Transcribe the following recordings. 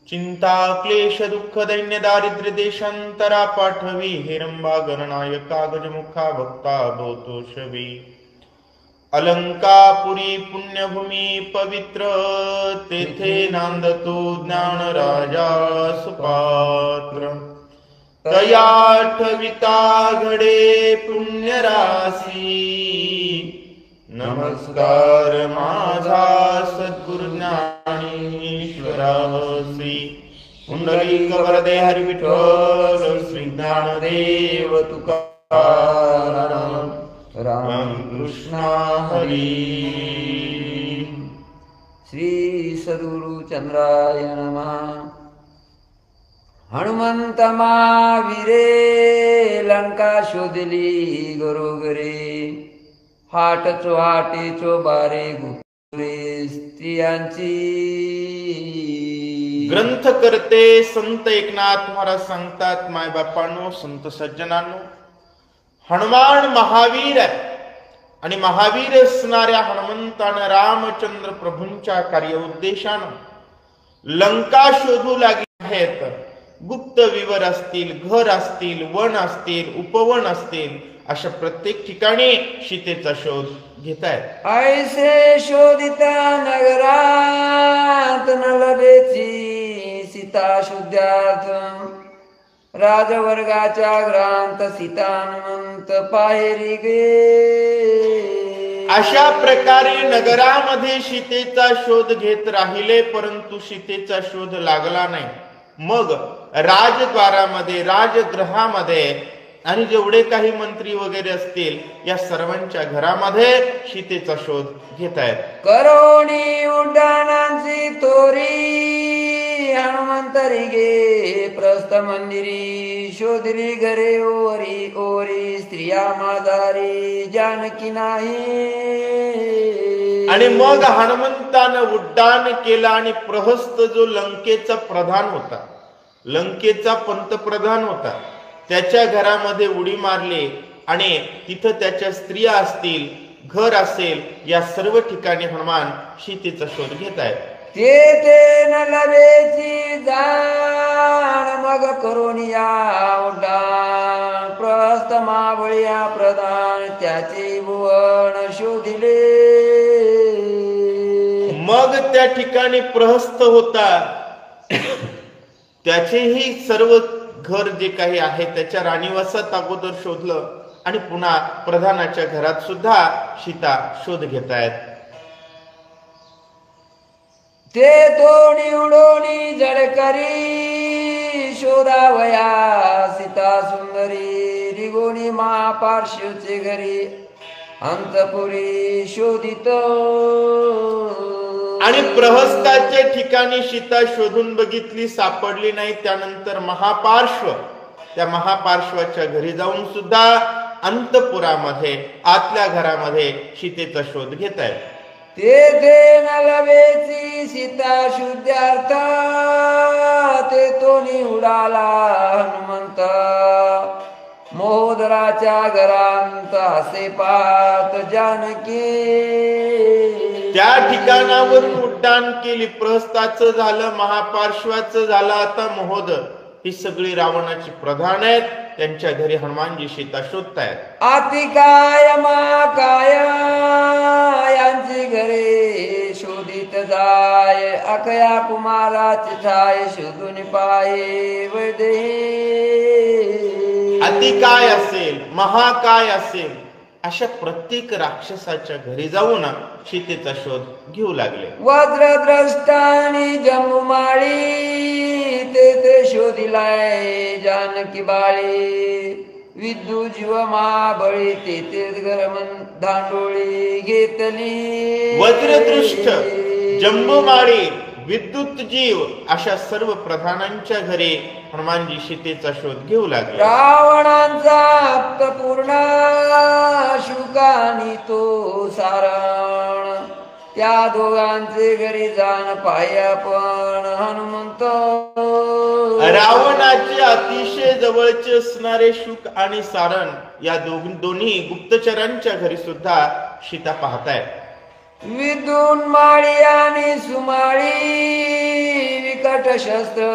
चिंता क्लेश दुःख दैन्य दारिद्र्य देशांतरा पाठवी हेरंबा गणनायका गजमुखा भक्ता भोतोषवी अलंकापुरी पुण्यभूमी पवित्र तेथे नांदतो ज्ञान राजा सुपात्र तयाठविता घडे पुण्यराशी नमस्कार माझा सद्गुरु ज्ञानेश्वरासी कुंडलिक वरदे हरी विठ्ठल श्री ज्ञानदेव तुकाराम राम कृष्ण हरी. श्री सद्गुरु चंद्राय नमः. हनुमंत महावीरे लंका शोधली घरोघरे हाटचो हाटेचो बारे गुरे स्त्रियांची. ग्रंथ करते संत एकनाथ महाराज सांगतात, माय बापांनो, संत सज्जनांनो, हनुमान महावीर आहे आणि महावीर असणाऱ्या हनुमंतानं रामचंद्र प्रभूंच्या कार्य उद्देशानं लंका शोधू लागले आहेत. गुप्त विवर असतील, घर असतील, वन असतील, उपवन असतील, अशा प्रत्येक ठिकाणी सीतेचा शोध घेतायत. ऐसे शोधिता नगरात न लभेची सीता शुद्धार्थ राजवर्गाच्या ग्रांत सीतानंत पाहेरी गे. अशा प्रकारे नगरामध्ये सीतेचा शोध घेत राहिले, परंतु सीतेचा शोध लागला नाही. मग राजद्वारामध्ये, राजगृहामध्ये आणि जेवढे काही मंत्री वगैरे असतील या सर्वांच्या घरामध्ये सीतेचा शोध घेतायत. करोणी उड्डाणांची तोरी हनुमंतरी गे प्रस्थ मंदिरी शोधली घरे ओरी ओरी स्त्रिया माजारी जानकी नाही. आणि मग हनुमंतानं उड्डाण केलं आणि प्रहस्त जो लंकेचा प्रधान होता, लंकेचा पंतप्रधान होता, त्याच्या घरामध्ये उडी मारली आणि तिथं त्याच्या स्त्रिया असतील, घर असेल, या सर्व ठिकाणी हनुमान सीतेचा शोध घेत आहेत. ते न लभेची जाण मग करोनिया उड्डाण प्रस्थ मावळ्या प्रधान त्याचे भुवन शोधिले. मग त्या ठिकाणी प्रहस्त होता, त्याचेही सर्व घर जे काही आहे त्याच्या राणीवासात अगोदर शोधलं आणि पुन्हा प्रधानाच्या घरात सुद्धा सीता शोध घेतायत. ते तोणी उडोणी जडकरी शोधावया सीता सुंदरी रिगोणी महापार्श्वचे घरी अंतपुरी शोधित. आणि प्रहस्ताच्या ठिकाणी सीता शोधून बघितली, सापडली नाही. त्यानंतर महापार्श्व, त्या महापार्श्वाच्या घरी जाऊन सुद्धा अंतपुरामध्ये, आतल्या घरामध्ये सीतेचा शोध घेतायत. ते न लभेची सीता शुद्धार्थ ते तोनी उडाला हनुमंत मोहदराच्या घरांत असे पात जानकी. त्या ठिकाणावरून उड्डाण केली, प्रहस्ताचं झालं, महापार्श्वाचं झालं, आता महोदर. ही सगळी रावणाची प्रधान आहेत, त्यांच्या घरी हनुमानजी सीता शोधतायत. आतिकाय महाकाय यांची घरे शोधित जाय अकया कुमाराची छाय शोधून पाये वैदे. अतिकाय असेल, महाकाय असेल, अशा प्रत्येक राक्षसाच्या घरी जाऊन सीतेचा शोध घेऊ लागले. वज्रद्रष्टानी जम्बुमाळी ते शोधिलाय जानकी बाळी विद्यू जीव महाबळी ते गरमन धांडोळी घेतली. वज्रदृष्ट, जम्बुमाळी, विद्युत जीव अशा सर्व प्रधानांच्या घरी हनुमानजी सीतेचा शोध घेऊ लागले. रावणांचा हप्त पूर्ण शुकानी तो सारण त्या दोघांचे घरी जाण पाया पण हनुमंत. रावणाचे अतिशय जवळचे असणारे शुक आणि सारण या दोन्ही गुप्तचरांच्या घरी सुद्धा सीता पाहताय. विदून माळी आणि सुमाळी बिकट शस्त्र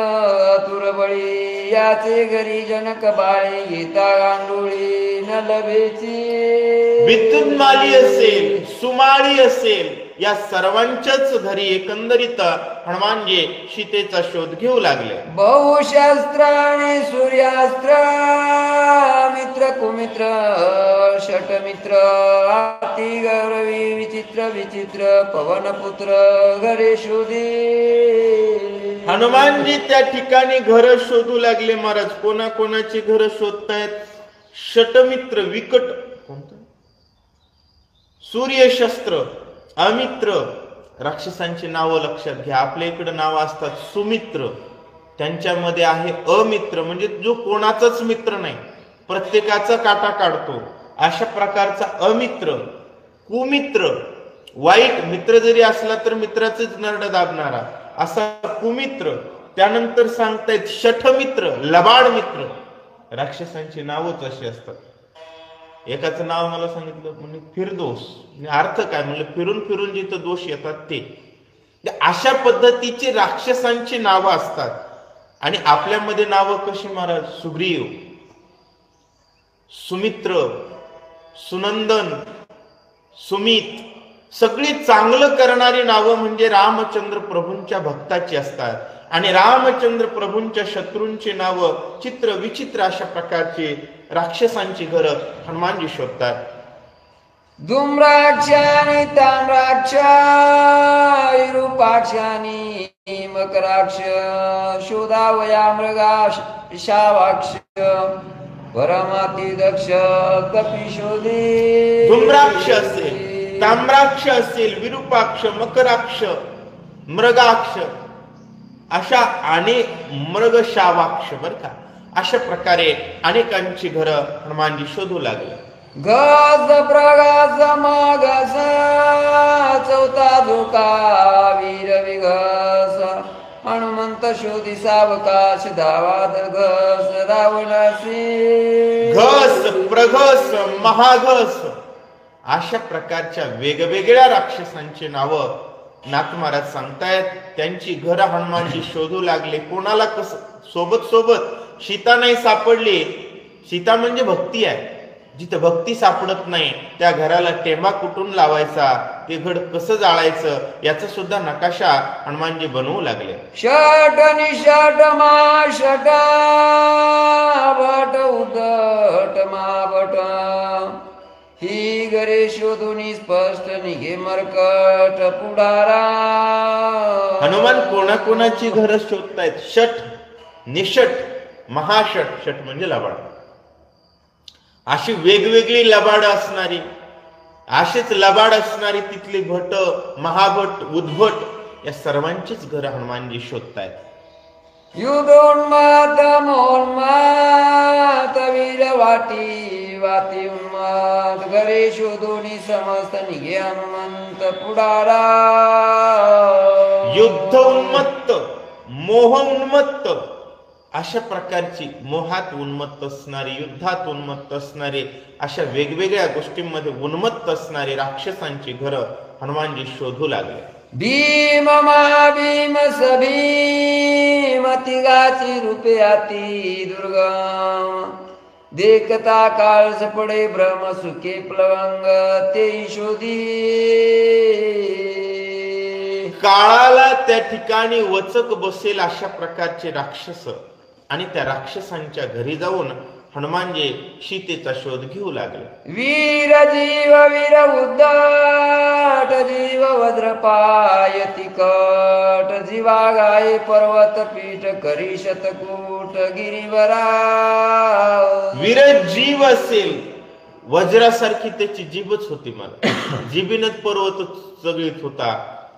तुरबळी याचे घरी जनक बाळे गीता गांडुळी न लभेची विद्युन्माली असेल, सुमाळी असेल, या सर्वांच्याच घरी एकंदरीत हनुमानजी सीतेचा शोध घेऊ लागले. बहुशस्त्र आणि सूर्यास्त्र मित्र कुमित्र षटमित्र अति गौरवी विचित्र विचित्र पवनपुत्र घरे शोधी. हनुमानजी त्या ठिकाणी घर शोधू लागले. महाराज कोणाकोणाची घर शोधतायत? षटमित्र विकट, कोणतं? सूर्यशस्त्र, अमित्र, राक्षसांची नावं लक्षात घ्या. आपल्या इकडे नावं असतात सुमित्र, त्यांच्यामध्ये आहे अमित्र, म्हणजे जो कोणाचाच मित्र नाही, प्रत्येकाचा काटा काढतो, अशा प्रकारचा अमित्र. कुमित्र, वाईट मित्र जरी असला तर मित्राचंच नरड दाबणारा असा कुमित्र. त्यानंतर सांगतायत षटमित्र, लबाड मित्र. राक्षसांची नावच अशी असतात. एकाचं नाव मला सांगितलं म्हणजे फिरदोष, अर्थ काय म्हणलं, फिरून फिरून जिथं दोष येतात ते. अशा पद्धतीची राक्षसांची नावं असतात. आणि आपल्यामध्ये नावं कशी महाराज? सुग्रीव, सुमित्र, सुनंदन, सुमित, सगळी चांगलं करणारी नावं म्हणजे रामचंद्र प्रभूंच्या भक्ताची असतात. आणि रामचंद्र प्रभूंच्या शत्रूंची नावं चित्र विचित्र अशा प्रकारची राक्षसांची घरं हनुमानजी शोधतात. धूम्राक्ष आणि ताम्राक्ष विरूपाक्षानी मकराक्ष शोधावया मृगाक्ष शावाक्ष परमाती दक्ष कपी शोधी. धूम्राक्ष असेल, ताम्राक्ष असेल, विरूपाक्ष, मकराक्ष, मृगाक्ष अशा अनेक, मृगशावाक्ष बर का, अशा प्रकारे अनेकांची घरं हनुमानजी शोधू लागले. गज प्रगज मगस चौथा झोका वीर विघस हनुमंत शोधी सावकाश धावाद घस रावणासी. घस, प्रघस, महाघस अशा प्रकारच्या वेगवेगळ्या राक्षसांची नावं नाथ महाराज सांगतायत. त्यांची घरं हनुमानजी शोधू लागले. कोणाला कसं? सोबत सोबत सीता नाही सापडली. सीता म्हणजे भक्ती आहे. जिथं भक्ती सापडत नाही त्या घराला टेंबा कुठून लावायचा, ते घड कसं जाळायचं, याचा सुद्धा नकाशा हनुमानजी बनवू लागले. षट निषट मा षट भट उदट मा भट ही घरे शोधून स्पष्ट निघे मरकट पुढारा. हनुमान कोणाकोणाची घरं शोधतायत? षट, निषट, महाषट, षट म्हणजे लबाड, अशी वेगवेगळी लबाड असणारी, असेच लबाड असणारी तिथली भट, महाभट, उद्भट या सर्वांचीच घरं हनुमानजी शोधतायत. युगोन्मात मोन्मात वीर वाटी वाती उन्मात घरे शोधून समस्त निघे हनुमंत पुढारा. युद्ध उन्मत्त, मोह उन्मत्त अशा प्रकारची, मोहात उन्मत्त असणारी, युद्धात उन्मत्त असणारी, अशा वेगवेगळ्या गोष्टींमध्ये उन्मत्त असणारी राक्षसांची घरं हनुमानजी शोधू लागले. भीम महाभीम सभीम तिघाची रूपे अति दुर्गम देखता काळस पडे भ्रम सुखे प्लवंग ते शोधी. काळाला त्या ठिकाणी वचक बसेल अशा प्रकारचे राक्षस आणि त्या राक्षसांच्या घरी जाऊन हनुमानजी सीतेचा शोध घेऊ लागले. वीर जीव वीर उद्धट जीव वज्रपाय तिकट जीवा गाय पर्वत पीठ करी शतकूट गिरीवरा. वीर जीव असेल, वज्रासारखी त्याची जीभच होती. मला जीबीनच पर्वत चगळीत होता,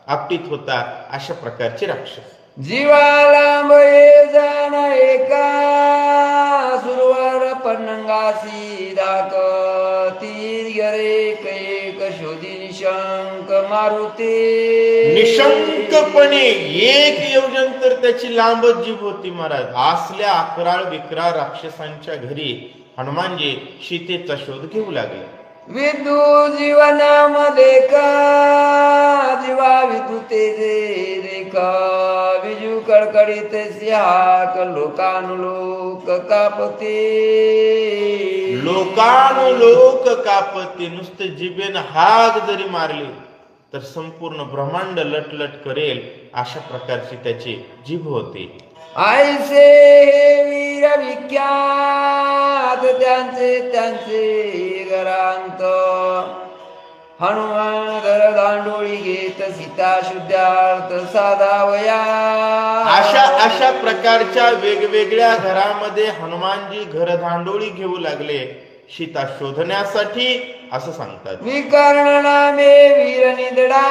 आपटीत होता, अशा प्रकारचे राक्षस. जीवाला मये जाण एका सुरवर पन्नंगासी दाकती गरे कैक शोधी निशंक मारुती. निशंकपणे एक योजन तर त्याची लांबच जीभ होती. महाराज असल्या अकराळ विकराळ राक्षसांच्या घरी हनुमानजी सीतेचा शोध घेऊ लागले. विदू जीवनामध्ये का जीवा विदुते रेखा विजू कडकडीत सिहाक लोकानुलोक कापते लोकानुलोक कापते. नुसते जिभेन हाक जरी मारली तर संपूर्ण ब्रह्मांड लटलट करेल अशा प्रकारची त्याची जीभ होती. आयसे वीर विख्यात त्यांचे त्यांचे घरांत हनुमान घर दांडोळी घेत सीता शुद्धार्थ साधावया. अशा प्रकारच्या वेगवेगळ्या घरामध्ये हनुमानजी घर दांडोळी घेऊ लागले सीता शोधण्यासाठी असं सांगतात. विकर्ण नामे वीर निदडा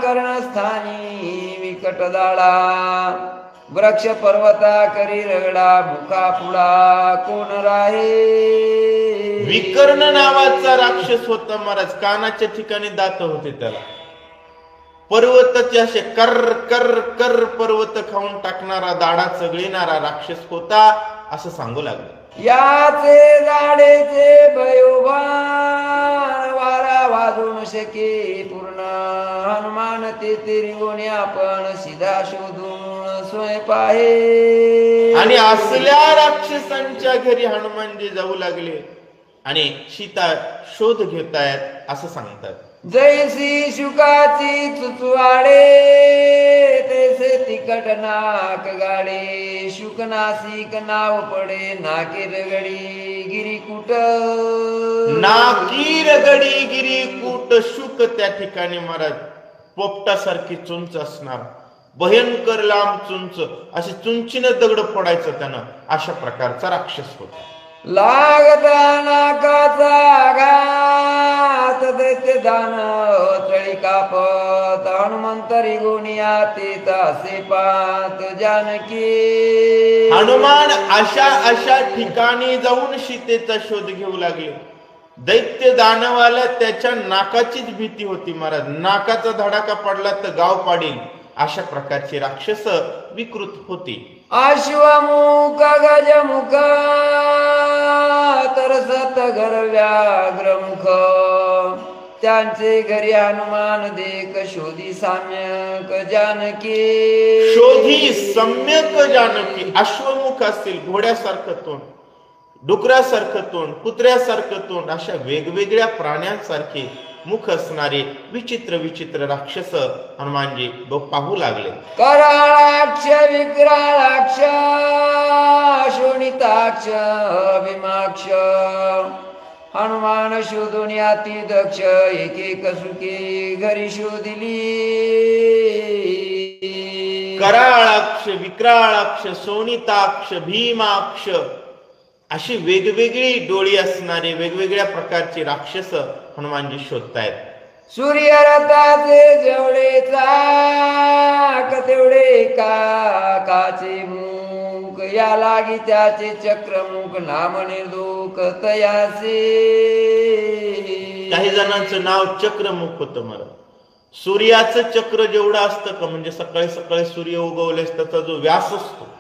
कर्णस्थानी विकट दाडा वृक्ष पर्वता करी रगडा मुखा पुढा कोण राहे. विकर्ण नावाचा राक्षस होता महाराज. कानाच्या ठिकाणी दात होते त्याला. पर्वताचे असे कर कर कर पर्वत खाऊन टाकणारा दाडा चगळीणारा राक्षस होता असं सांगू लागले. याचे झाडेचे भयोभान वारा वाजून शके पूर्ण हनुमान ते रिवणे आपण सीधा शोधून स्वयं पाहे. आणि असल्या राक्षसांच्या घरी हनुमानजी जाऊ लागले आणि सीता शोध घेतायत असं सांगतात. जैसी शुकाची चुचवाडे तैसे तिकट नाक गाडे शुक नासिक नाव पडे नाकी रगडी गिरीकूट. नाकी रगडी गिरीकूट शुक त्या ठिकाणी महाराज पोपटासारखी चुंच असणार भयंकर लांब चुंच अशी चुंचीनं दगड पडायचं त्यानं. अशा प्रकारचा राक्षस होता. लागता नाकाचा घात दैत्य दान तळी कापत हनुमंतरी गुणिया ते तासे पात जानकी. हनुमान अशा ठिकाणी जाऊन सीतेचा शोध घेऊ लागले. दैत्य दानवाला त्याच्या नाकाचीच भीती होती महाराज. नाकाचा धडाका पडला तर गाव पाडील अशा प्रकारची राक्षस विकृत होती. अश्वमुख गजमुख तरसत घर व्याघ्रमुख त्यांचे घरी हनुमान देख शोधी साम्यक जानकी. शोधी सम्यक जानकी. अश्वमुख असतील घोड्यासारखं तोंड डुकरासारखं तोंड कुत्र्यासारखं तोंड अशा वेगवेगळ्या प्राण्यांसारखे मुख असणारे विचित्र विचित्र राक्षस हनुमानजी पाहू लागले. कराळाक्ष विक्राळाक्ष शोणिताक्ष भीमाक्ष हनुमान शोधून याती दक्ष एक एक सुखी घरी शोधिली. कराळाक्ष विक्राळाक्ष शोणिताक्ष भीमाक्ष अशी वेगवेगळी डोळी असणारे वेगवेगळ्या प्रकारचे राक्षस हनुमानजी शोधतायत. सूर्य रथाचे जेवढे चाक तेवढे काचे मुख या लागी त्याचे चक्रमुख नाम निर्दोक तयासे. काही जणांचं नाव चक्रमुख होतं मला. सूर्याचं चक्र जेवढं असतं का म्हणजे सकाळी सकाळी सूर्य उगवल्यास त्याचा जो व्यास असतो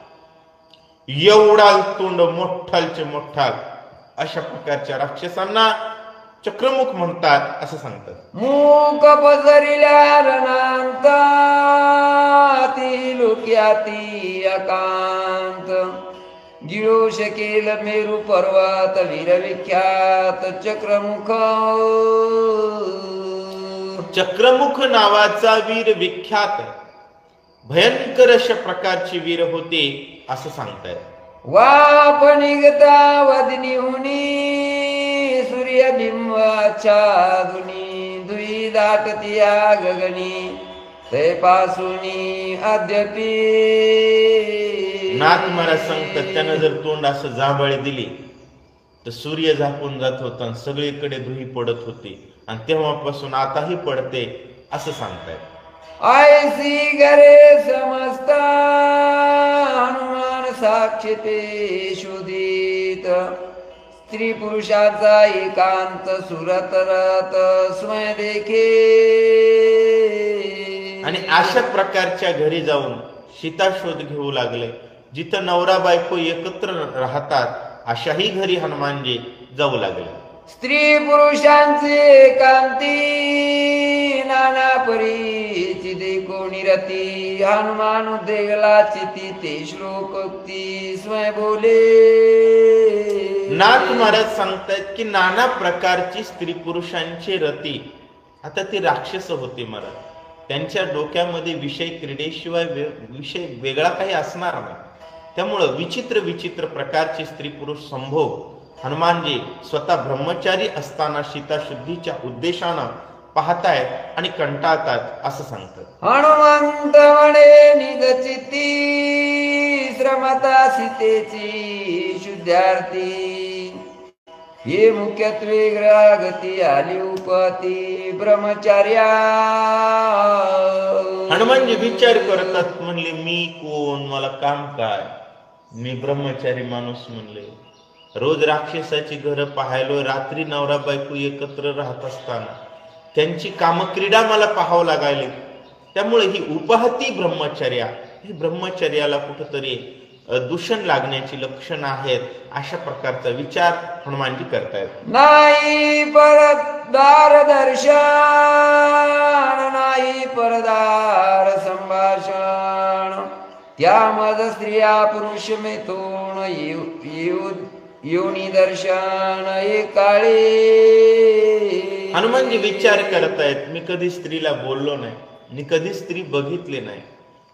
एवढा तोंड मोठालचे मोठाल अशा प्रकारच्या राक्षसांना चक्रमुख म्हणतात असं सांगतात. मूक पसरिल्या रणांत ती लोक्याती अकांत गिळू शकेल मेरू पर्वत वीर विख्यात चक्रमुख. चक्रमुख नावाचा वीर विख्यात भयंकर अशा प्रकारची वीर होते असं सांगतायत. वाप निघता वदनी हुनी सूर्यबिंबाच्या दुनी दुई दाटतिया गगनी ते पासूनी अद्यापी. नाथ महाराज सांगतात त्यानं जर तोंड असं जांभळी दिली तर सूर्य झाकून जात होता आणि सगळीकडे धुळी पडत होती आणि तेव्हापासून आताही पडते असं सांगतायत. ऐसी घरे समजता हनुमान साक्ष ते शोधित स्त्री पुरुषाचा एकांत सुरत रत स्वयं देखे. आणि अशा प्रकारच्या घरी जाऊन सीता शोध घेऊ लागले. जिथं नवरा बायको एकत्र राहतात अशाही घरी हनुमानजी जाऊ लागले. स्त्री पुरुषांचे कांती नाना परीची देखोनी रती हनुमान उद्देगला चिती ते श्लोकोक्ती स्वय बोले. नाथ महाराज सांगतायत की नाना प्रकारची स्त्री पुरुषांची रती. आता ती राक्षस होती महाराज. त्यांच्या डोक्यामध्ये विषय क्रीडेशिवाय विषय वेगळा काही असणार नाही. त्यामुळं विचित्र विचित्र प्रकारचे स्त्री पुरुष संभोग हनुमानजी स्वतः ब्रह्मचारी असताना सीता शुद्धीच्या उद्देशानं पाहतायत आणि कंटाळतात असं सांगतात. हनुमंत म्हणे निगचिती श्रमता सीतेची शुद्धार्थी हे मुख्यत्वे ग्रहागती आली उपती ब्रह्मचार्या. हनुमानजी विचार करतात. म्हणले मी कोण, मला काम काय, मी ब्रह्मचारी माणूस. म्हणले रोज राक्षसाची घरं पाहायलो, रात्री नवरा बायको एकत्र राहत असताना त्यांची कामक्रीडा मला पाहावं लागायली. त्यामुळे ही उपहती ब्रह्मचर्या, ही ब्रह्मचर्याला कुठंतरी दूषण लागण्याची लक्षण आहेत. अशा प्रकारचा विचार हनुमानजी करतायत. नाही परदार दर्शन नाही परदार संभाषण त्यामध स्त्रिया पुरुष मिथून योनी दर्शन एकाळे. हनुमानजी विचार करतायत. मी कधी स्त्रीला बोललो नाही, मी कधी स्त्री बघितले नाही,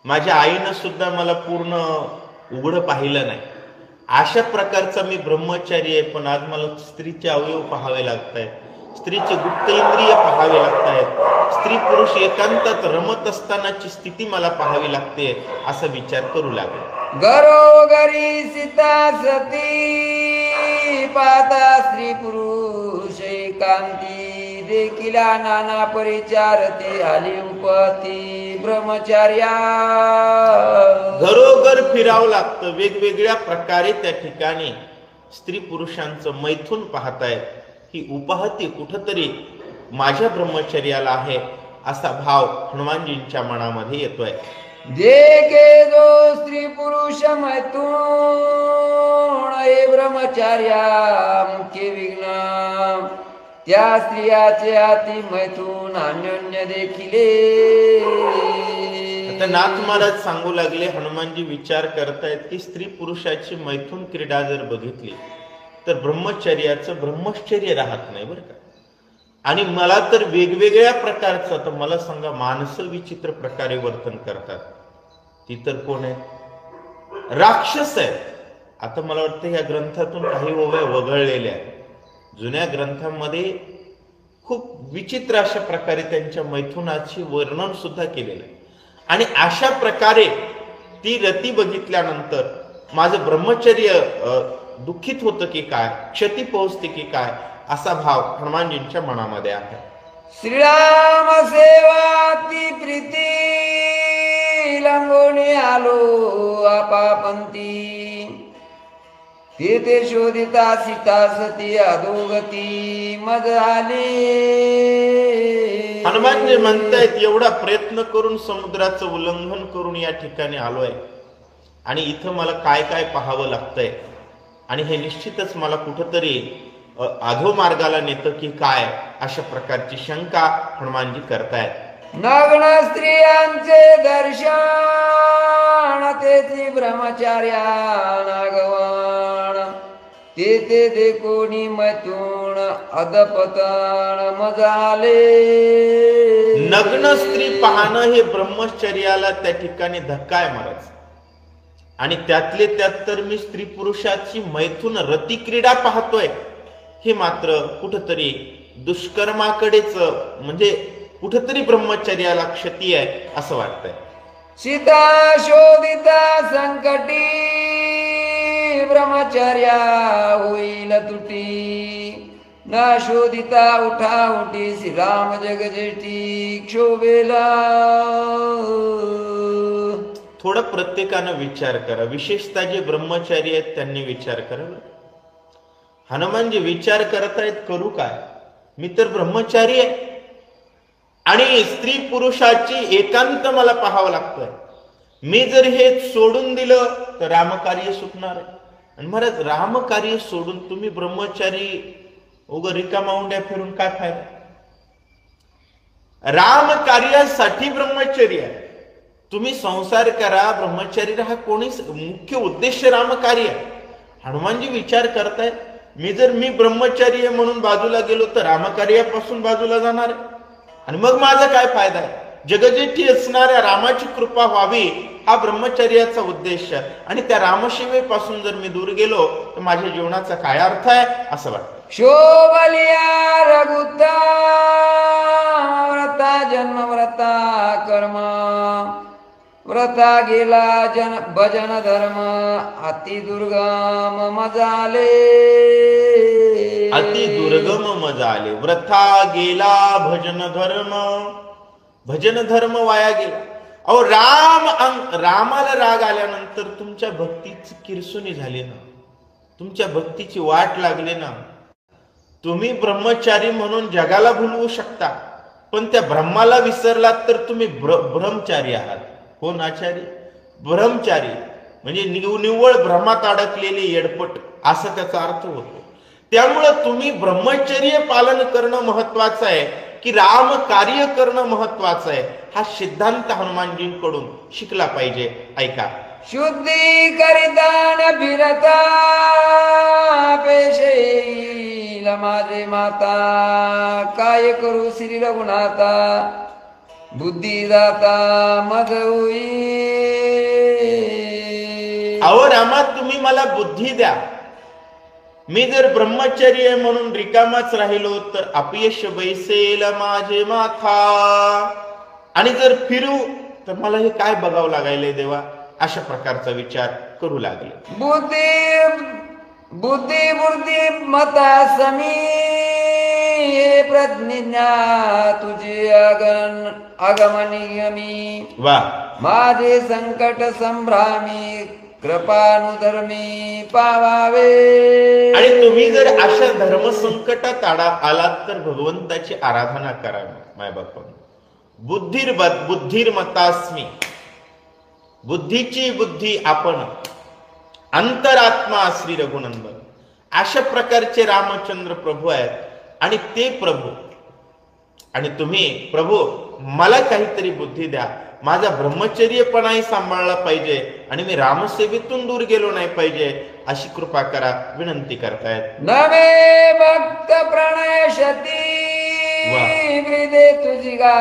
माझ्या आईनं सुद्धा मला पूर्ण उघड पाहिलं नाही. अशा प्रकारचा मी ब्रह्मचारी आहे. पण आज मला स्त्रीचे अवयव पाहावे लागतायत, स्त्रीचे गुप्त इंद्रिय पाहावे लागतायत, स्त्री पुरुष एकांतात रमत असतानाची स्थिती मला पाहावी लागते असा विचार करू लागले. घरोघरी सीता सती पाहता स्त्री पुरुष एकांती देखिला नाना परिचारती आली उपती ब्रह्मचार्या. घरोघर फिरावं लागतं. वेगवेगळ्या प्रकारे त्या ठिकाणी स्त्री पुरुषांचं मैथून पाहतायत. ही उपहती कुठंतरी माझ्या ब्रह्मचर्याला आहे असा भाव हनुमानजींच्या मनामध्ये येतोय. देखे जो स्त्री पुरुष मैथून हे ब्रह्मचार्या मुख्य विघ्न त्या स्त्रियाचे अति मैथून अन्योन्य देखिले. आता नाथ महाराज सांगू लागले. हनुमानजी विचार करतायत की स्त्री पुरुषाची मैथून क्रीडा जर बघितली तर ब्रह्मचर्याचं ब्रह्मचर्य राहत नाही बरं का. आणि मला तर वेगवेगळ्या प्रकारचं, तर मला सांगा, माणसं विचित्र प्रकारे वर्तन करतात. ती तर कोण आहे? राक्षस आहे. आता मला वाटतं या ग्रंथातून काही ओव्या वगळलेल्या आहेत. जुन्या ग्रंथांमध्ये खूप विचित्र अशा प्रकारे त्यांच्या मैथुनाची वर्णन सुद्धा केलेलं आहे. आणि अशा प्रकारे ती रती बघितल्यानंतर माझं ब्रह्मचर्य दुःखित होतं की काय, क्षती पोहोचते की काय, असा भाव हनुमानजींच्या मनामध्ये आहे. श्रीराम सेवा ती प्रीती लंगोणी आलो आपापंती तेथे शोधिता सीता सती अधोगती मज आले. हनुमानजी म्हणतायत एवढा प्रयत्न करून समुद्राचं उल्लंघन करून या ठिकाणी आलोय आणि इथं मला काय काय पाहावं लागतंय आणि हे निश्चितच मला कुठंतरी अधोमार्गाला नेतं की काय, अशा प्रकारची शंका हनुमानजी करतायत. नग्न स्त्रियांचे दर्शन तेथी ब्रह्मचार्या नागवण तेथे देखोनी मैथून अधपतन मजाले. नग्न स्त्री पाहणं हे ब्रह्मचर्याला त्या ठिकाणी धक्का आहे महाराज. आणि त्यातले त्यात तर मी स्त्री पुरुषाची मैथून रती क्रीडा पाहतोय, हे मात्र कुठंतरी दुष्कर्माकडेच, म्हणजे कुठंतरी ब्रह्मचर्याला क्षती आहे असं वाटतंय. सीता शोधिता संकटी ब्रह्मचर्या होईल तुटी न शोधिता उठा उठी श्रीराम जगजेठी क्षोभेला. थोडं प्रत्येकानं विचार करा, विशेषतः जे ब्रह्मचारी आहेत त्यांनी विचार करा. हनुमानजी विचार करतायत, करू काय, मी तर ब्रह्मचारी आहे आणि स्त्री पुरुषाची एकांत मला पाहावं लागतंय. मी जर हे सोडून दिलं तर रामकार्य सुटणार आहे. आणि महाराज, रामकार्य सोडून तुम्ही ब्रह्मचारी उग रिकामा उंड्या फिरून काय फायदा? राम कार्यासाठी ब्रह्मचर्य आहे. तुम्ही संसार करा, ब्रह्मचर्य हा कोणीच मुख्य उद्देश रामकार्य आहे. हनुमानजी विचार करतायत, मी ब्रह्मचारी म्हणून बाजूला गेलो तर रामकार्यापासून बाजूला जाणार आहे, आणि मग माझा काय फायदा आहे? जगजेठी असणाऱ्या रामाची कृपा व्हावी हा ब्रह्मचर्याचा उद्देश आहे, आणि त्या रामसेवेपासून जर मी दूर गेलो तर माझ्या जीवनाचा काय अर्थ आहे असं वाटतं. शोभलिया रघुता व्रता जन्म व्रता कर्म व्रता गेला जन भजन धर्म अति दुर्गम मजाले. अति दुर्गम मजाले. व्रथा गेला भजन धर्म वाया गेला. अहो रामाला राग आल्यानंतर तुमच्या भक्तीची किरसुनी झाली ना, तुमच्या भक्तीची वाट लागली ना. तुम्ही ब्रह्मचारी म्हणून जगाला भुलवू शकता, पण त्या ब्रह्माला विसरलात तर तुम्ही ब्रह्मचारी आहात. कोण आचारी? ब्रह्मचारी म्हणजे निव्वळ भ्रमात अडकलेले येडपट असं त्याचा अर्थ होतो. त्यामुळं तुम्ही ब्रह्मचर्य पालन करणं महत्वाचं आहे की राम कार्य करणं महत्वाचं आहे, हा सिद्धांत हनुमानजींकडून शिकला पाहिजे. ऐका. शुद्धी करितान फिरता पेशेल माझे माता काय करू श्री रघुनाथा बुद्धी दाता मग होई. अहो रामा, तुम्ही मला बुद्धी द्या. मी जर ब्रह्मचर्य म्हणून रिकामाच राहिलो तर अपयश बैसेल माझे माथा, आणि जर फिरू तर मला हे काय बघावं लागायलंय देवा, अशा प्रकारचा विचार करू लागले. बुद्धी बुद्धी मता समी प्रज्ञा तुझे आगमनियमी. वा. माझे संकट संभ्रामी कृपानुधर्मी पावावे. आणि तुम्ही जर अशा धर्म संकटात आलात तर भगवंताची आराधना करावी. माय बापांनो, बुद्धिर्मतास्मी, बुद्धीची बुद्धी आपण, अंतरात्मा श्री रघुनंदन, अशा प्रकारचे रामचंद्र प्रभू आहेत. आणि ते प्रभू, आणि तुम्ही प्रभू मला काहीतरी बुद्धी द्या, माझा ब्रह्मचर्यपणाही सांभाळला पाहिजे आणि मी रामसेवेतून दूर गेलो नाही पाहिजे, अशी कृपा करा, विनंती करतायत. नवे भक्त प्रणयशती हृदय तुझी गा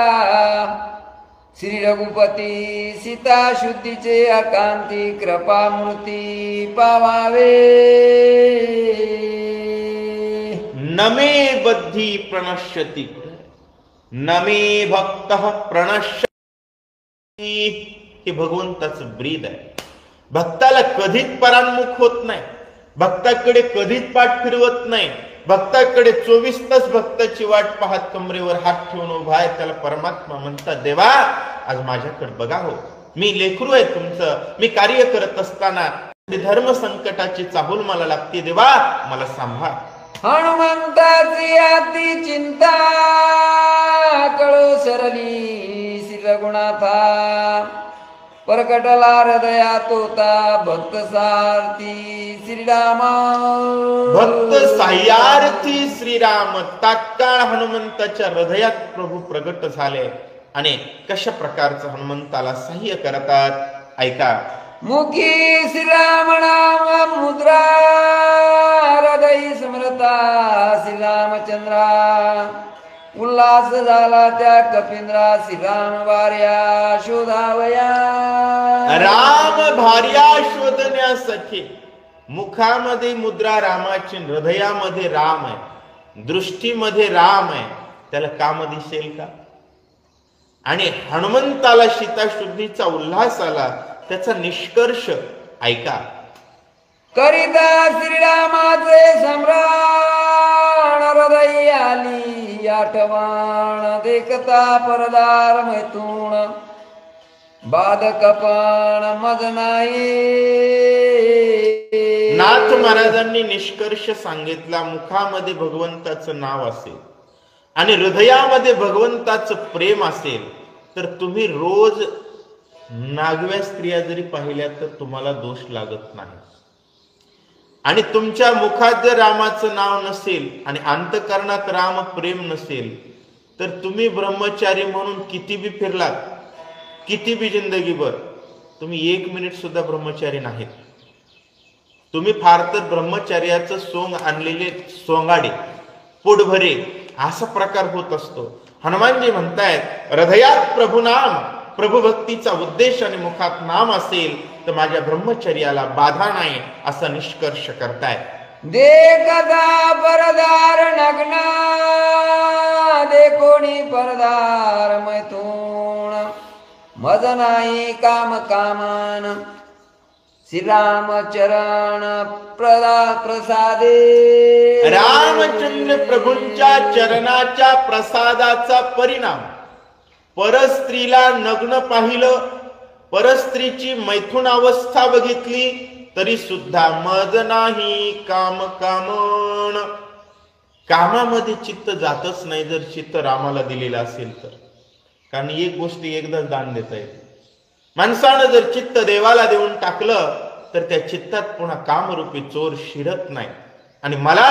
श्री रघुपती सीता शुद्धीचे अकांती कृपा मूर्ती पावावे. नमे बद्धी प्रणश्यती, नमे भक्त प्रणश्यती, हे भगवंताचं ब्रीद आहे. भक्ताला कधीच परान्मुख होत नाही, भक्ताकडे कधीच पाठ फिरवत नाही. भक्ताकडे 24 तास भक्ताची वाट पाहत कमरेवर हात ठेवून उभा आहे. त्याला परमात्मा म्हणतात, देवा आज माझ्याकडे बघा हो, मी लेकरू आहे तुमचं, मी कार्य करत असताना धर्म संकटाची चाहूल मला लागते, देवा मला सांभाळ. हनुमंताची अति चिंता कळो सरली श्री रघुनाथा प्रकटला हृदयात होता भक्त सारथी श्रीरामा. भक्त साह्यार्थी श्रीराम तात्काळ हनुमंताच्या हृदयात प्रभू प्रगट झाले आणि कशा प्रकारचं हनुमंताला सहाय्य करतात. ऐका. मुखी श्रीराम नाम मुद्रा हृदय स्मृता श्रीरामचंद्रा उल्हास झाला त्या कपिंद्रा श्रीराम भार्या शोधावया. राम भार्या शोधण्यासाठी मुखामध्ये मुद्रा रामाची, हृदयामध्ये राम आहे, दृष्टीमध्ये राम आहे, त्याला काम दिसेल का? आणि हनुमंताला सीताशुद्धीचा उल्हास आला, त्याचा निष्कर्ष ऐका. करिता श्रीरामाचे सम्राट हृदय आली आठवण देखता परदार मैथून बाधकपण मज नाही. नाथ महाराजांनी निष्कर्ष सांगितला. मुखामध्ये भगवंताचं नाव असेल आणि हृदयामध्ये भगवंताचं प्रेम असेल तर तुम्ही रोज नागव्या स्त्रिया जरी पाहिल्या तर तुम्हाला दोष लागत नाही. आणि तुमच्या मुखात जर रामाचं नाव नसेल आणि अंतःकरणात राम प्रेम नसेल, तर तुम्ही ब्रह्मचारी म्हणून किती बी फिरलात, किती बी जिंदगीभर, तुम्ही 1 मिनिट सुद्धा ब्रह्मचारी नाहीत. तुम्ही फार तर ब्रह्मचर्याचं सोंग आणलेले सोंगाडे, पोटभरे, असा प्रकार होत असतो. हनुमानजी म्हणतायत, हृदयात प्रभुनाम, प्रभुभक्तीचा उद्देश आणि मुखात नाम असेल तर माझ्या ब्रह्मचर्याला बाधा नाही, असा निष्कर्ष करतायत. देखता परदार नग्न, देखोनी परदार मैथून, मज नाही काम कामान, श्रीरामचरण प्रसादे. रामचंद्र प्रभूंच्या चरणाच्या प्रसादाचा परिणाम, परस्त्रीला नग्न पाहिलं, परस्त्रीची मैथुन अवस्था बघितली तरी सुद्धा मज नाही काम कामण, कामामध्ये चित्त जातच नाही जर चित्त रामाला दिलेलं असेल तर. कारण एक गोष्ट एकदाच दान देता येते. माणसानं जर चित्त देवाला देऊन टाकलं तर त्या चित्तात पुन्हा कामरूपी चोर शिरत नाही आणि मला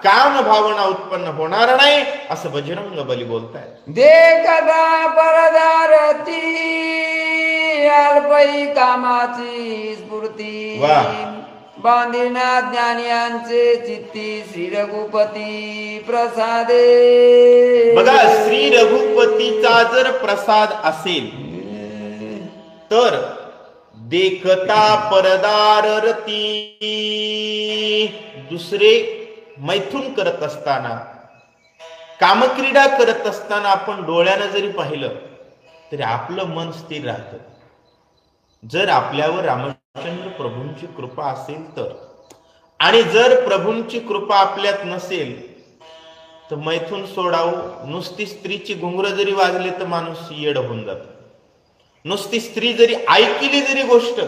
काम भावना उत्पन्न होणार नाही, असं बजरंग बली बोलताय. देखता परदारती, अल्पई कामाची स्फूर्ती, बांधिना ज्ञानियांचे चित्ती, श्री रघुपती प्रसादे. बघा, श्री रघुपतीचा जर प्रसाद असेल तर देखता परदार रती, दुसरे मैथुन करत असताना, कामक्रीडा करत असताना आपण डोळ्यानं जरी पाहिलं तरी आपलं मन स्थिर राहतं. जर आपल्यावर रामचंद्र प्रभूंची कृपा असेल तर, आणि जर प्रभूंची कृपा आपल्यात नसेल तर मैथुन सोडावं. नुसती स्त्रीची घुंगरं जरी वाजले तर माणूस येड होऊन जातो. नुसती स्त्री जरी ऐकली जरी गोष्ट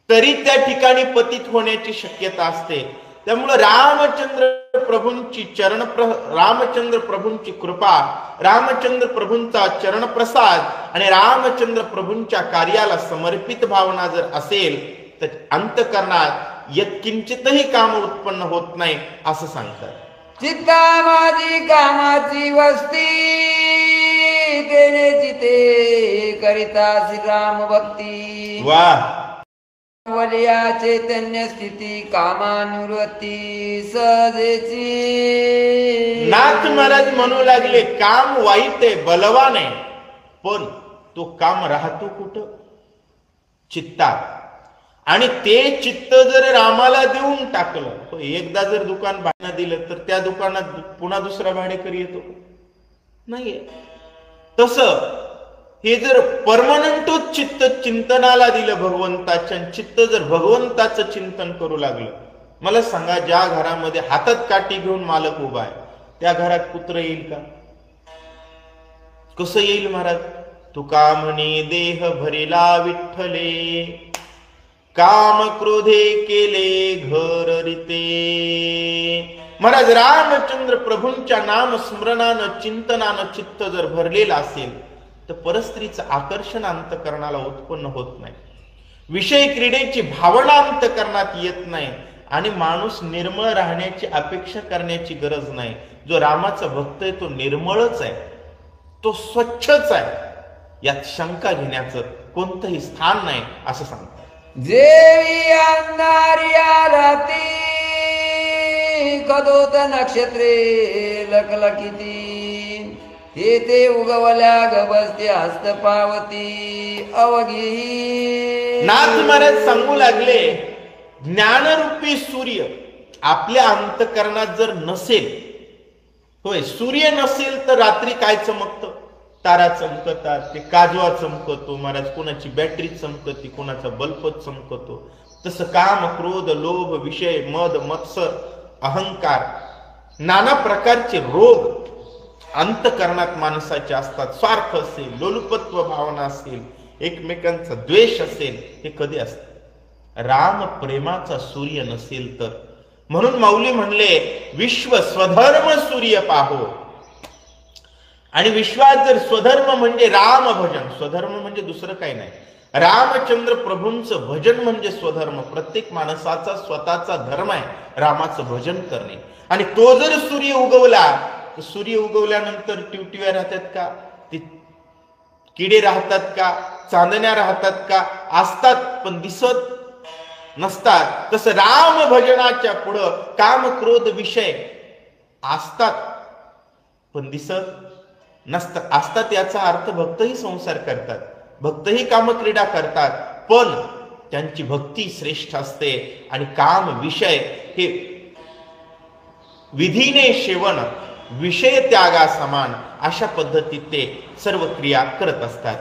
तरी त्या ठिकाणी पतित होण्याची शक्यता असते. त्यामुळे रामचंद्र प्रभूंची रामचंद्र प्रभूंची कृपा, रामचंद्र प्रभूंचा चरणप्रसाद आणि रामचंद्र प्रभूंच्या कार्याला समर्पित भावना जर असेल तर अंतःकरणात यत्किंचितही काम उत्पन्न होत नाही, असं सांगतात. चित्ता माझी कामाची वस्ती, तेने चिते करिता श्रीराम भक्ती. वाह, वलिया चैतन्य स्थिती, कामानुवृत्ती सहजेची. नाथ महाराज म्हणू लागले, काम वाईट आहे, बलवान आहे, पण तो काम राहतो कुठं? चित्तात. आणि ते चित्त जर रामाला देऊन टाकलं, तो एकदा जर दुकान भाड्यानं दिलं तर त्या दुकानात पुन्हा दुसरा भाडेकरी येतो? नाहीये. तसं हे जर परमनंटच चित्त चिंतनाला दिलं भगवंताच्या, चित्त जर भगवंताचं चिंतन करू लागलं, मला सांगा, ज्या घरामध्ये हातात काठी घेऊन मालक उभा आहे त्या घरात कुत्र येईल का? कसं येईल महाराज? तुका म्हणे देह भरिला विठ्ठले, काम क्रोधे केले घर रिते. महाराज, रामचंद्र प्रभूंच्या नाम स्मरणानं चिंतनानं चित्त जर भरलेलं असेल तर परस्त्रीचं आकर्षण अंतःकरणाला उत्पन्न होत नाही, विषय क्रीडेची भावना अंतःकरणात येत नाही आणि माणूस निर्मळ राहण्याची अपेक्षा करण्याची गरज नाही. जो रामाचा भक्त आहे तो निर्मळच आहे, तो स्वच्छच आहे, यात शंका घेण्याचं कोणतंही स्थान नाही, असं सांगतात. जेवी अंधारिया राती, कदोत नक्षत्रे लखलखिती, ते उगवल्या गबसते हस्त पावती अवघी. नाथ महाराज सांगू लागले, ज्ञानरूपी सूर्य आपल्या अंतःकरणात जर नसेल, होय, सूर्य नसेल तर रात्री काय चमकतं? तारा चमकतात, ते काजवा चमकतो महाराज, कोणाची बॅटरी चमकती, कोणाचा बल्ब चमकतो. तसं काम, क्रोध, लोभ, विषय, मद, मत्सर, अहंकार, नाना प्रकारचे रोग अंतःकरणात माणसाचे असतात. स्वार्थ असेल, लोलुपत्व भावना असेल, एकमेकांचा द्वेष असेल, हे कधी असते? राम प्रेमाचा सूर्य नसेल तर. म्हणून माऊली म्हणले, विश्व स्वधर्म सूर्य पाहो. आणि विश्वात जर स्वधर्म म्हणजे राम भजन, स्वधर्म म्हणजे दुसरं काही नाही, रामचंद्र प्रभूंचं भजन म्हणजे स्वधर्म. प्रत्येक माणसाचा स्वतःचा धर्म आहे रामाचं भजन करणे. आणि तो जर सूर्य उगवला तर सूर्य उगवल्यानंतर टिवटिव्या राहतात का, ते किडे राहतात का, चांदण्या राहतात का, असतात पण दिसत नसतात. तसं राम भजनाच्या पुढं काम क्रोध विषय असतात पण दिसत नसतात. असतात याचा अर्थ भक्तही संसार करतात, भक्तही कामक्रीडा करतात, पण त्यांची भक्ती श्रेष्ठ असते आणि काम विषय हे विधीने सेवन विषय त्यागा समान अशा पद्धतीत ते सर्व क्रिया करत असतात.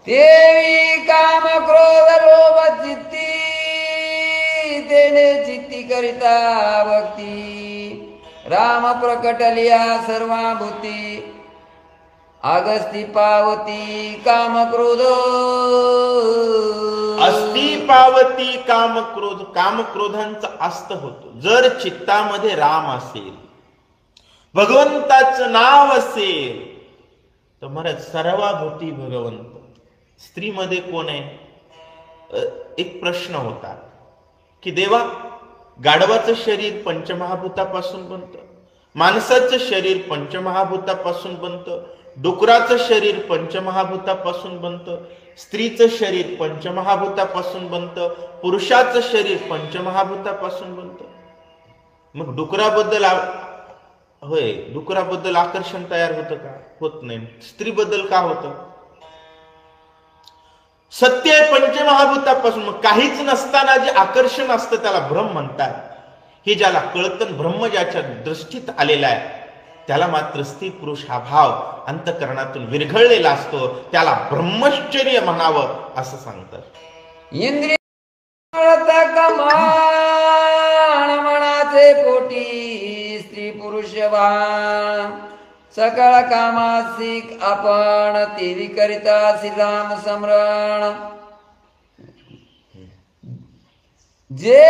देवी काम क्रोध लोभ चित्ती तेने चित्ती करिता भक्ती राम प्रकटलिया सर्वाभूती अगस्ती पावती काम क्रोध अस्ती पावती काम क्रोध. काम क्रोधांचा अस्त होतो जर चित्तामध्ये राम असेल, भगवंताचं नाव असेल तर महाराज सर्वाभूती भगवंत. स्त्रीमध्ये कोण आहे? एक प्रश्न होता की देवा, गाढवाचं शरीर पंचमहाभूतापासून बनतं, माणसाचं शरीर पंचमहाभूतापासून बनतं, डुकराचं शरीर पंचमहाभूतापासून बनतं, स्त्रीचं शरीर पंचमहाभूतापासून बनतं, पुरुषाचं शरीर पंचमहाभूतापासून बनतं. मग डुकराबद्दल होय, डुकराबद्दल आकर्षण तयार होतं का? होत नाही. स्त्रीबद्दल का होतं? सत्य आहे पंचमहाभूतापासून. मग काहीच नसताना जे आकर्षण असतं त्याला भ्रम म्हणतात. हे ज्याला कळतं, ब्रह्म ज्याच्या दृष्टीत आलेला आहे त्याला मात्र स्त्री पुरुष हा भाव अंतःकरणातून विरघळलेला असतो, त्याला ब्रह्मचर्य म्हणावं असं सांगतात. इंद्रिय मनाचे पोटी स्त्री पुरुष भान सकळ कामासिक आपण तेवी करिता श्रीराम स्मरण जे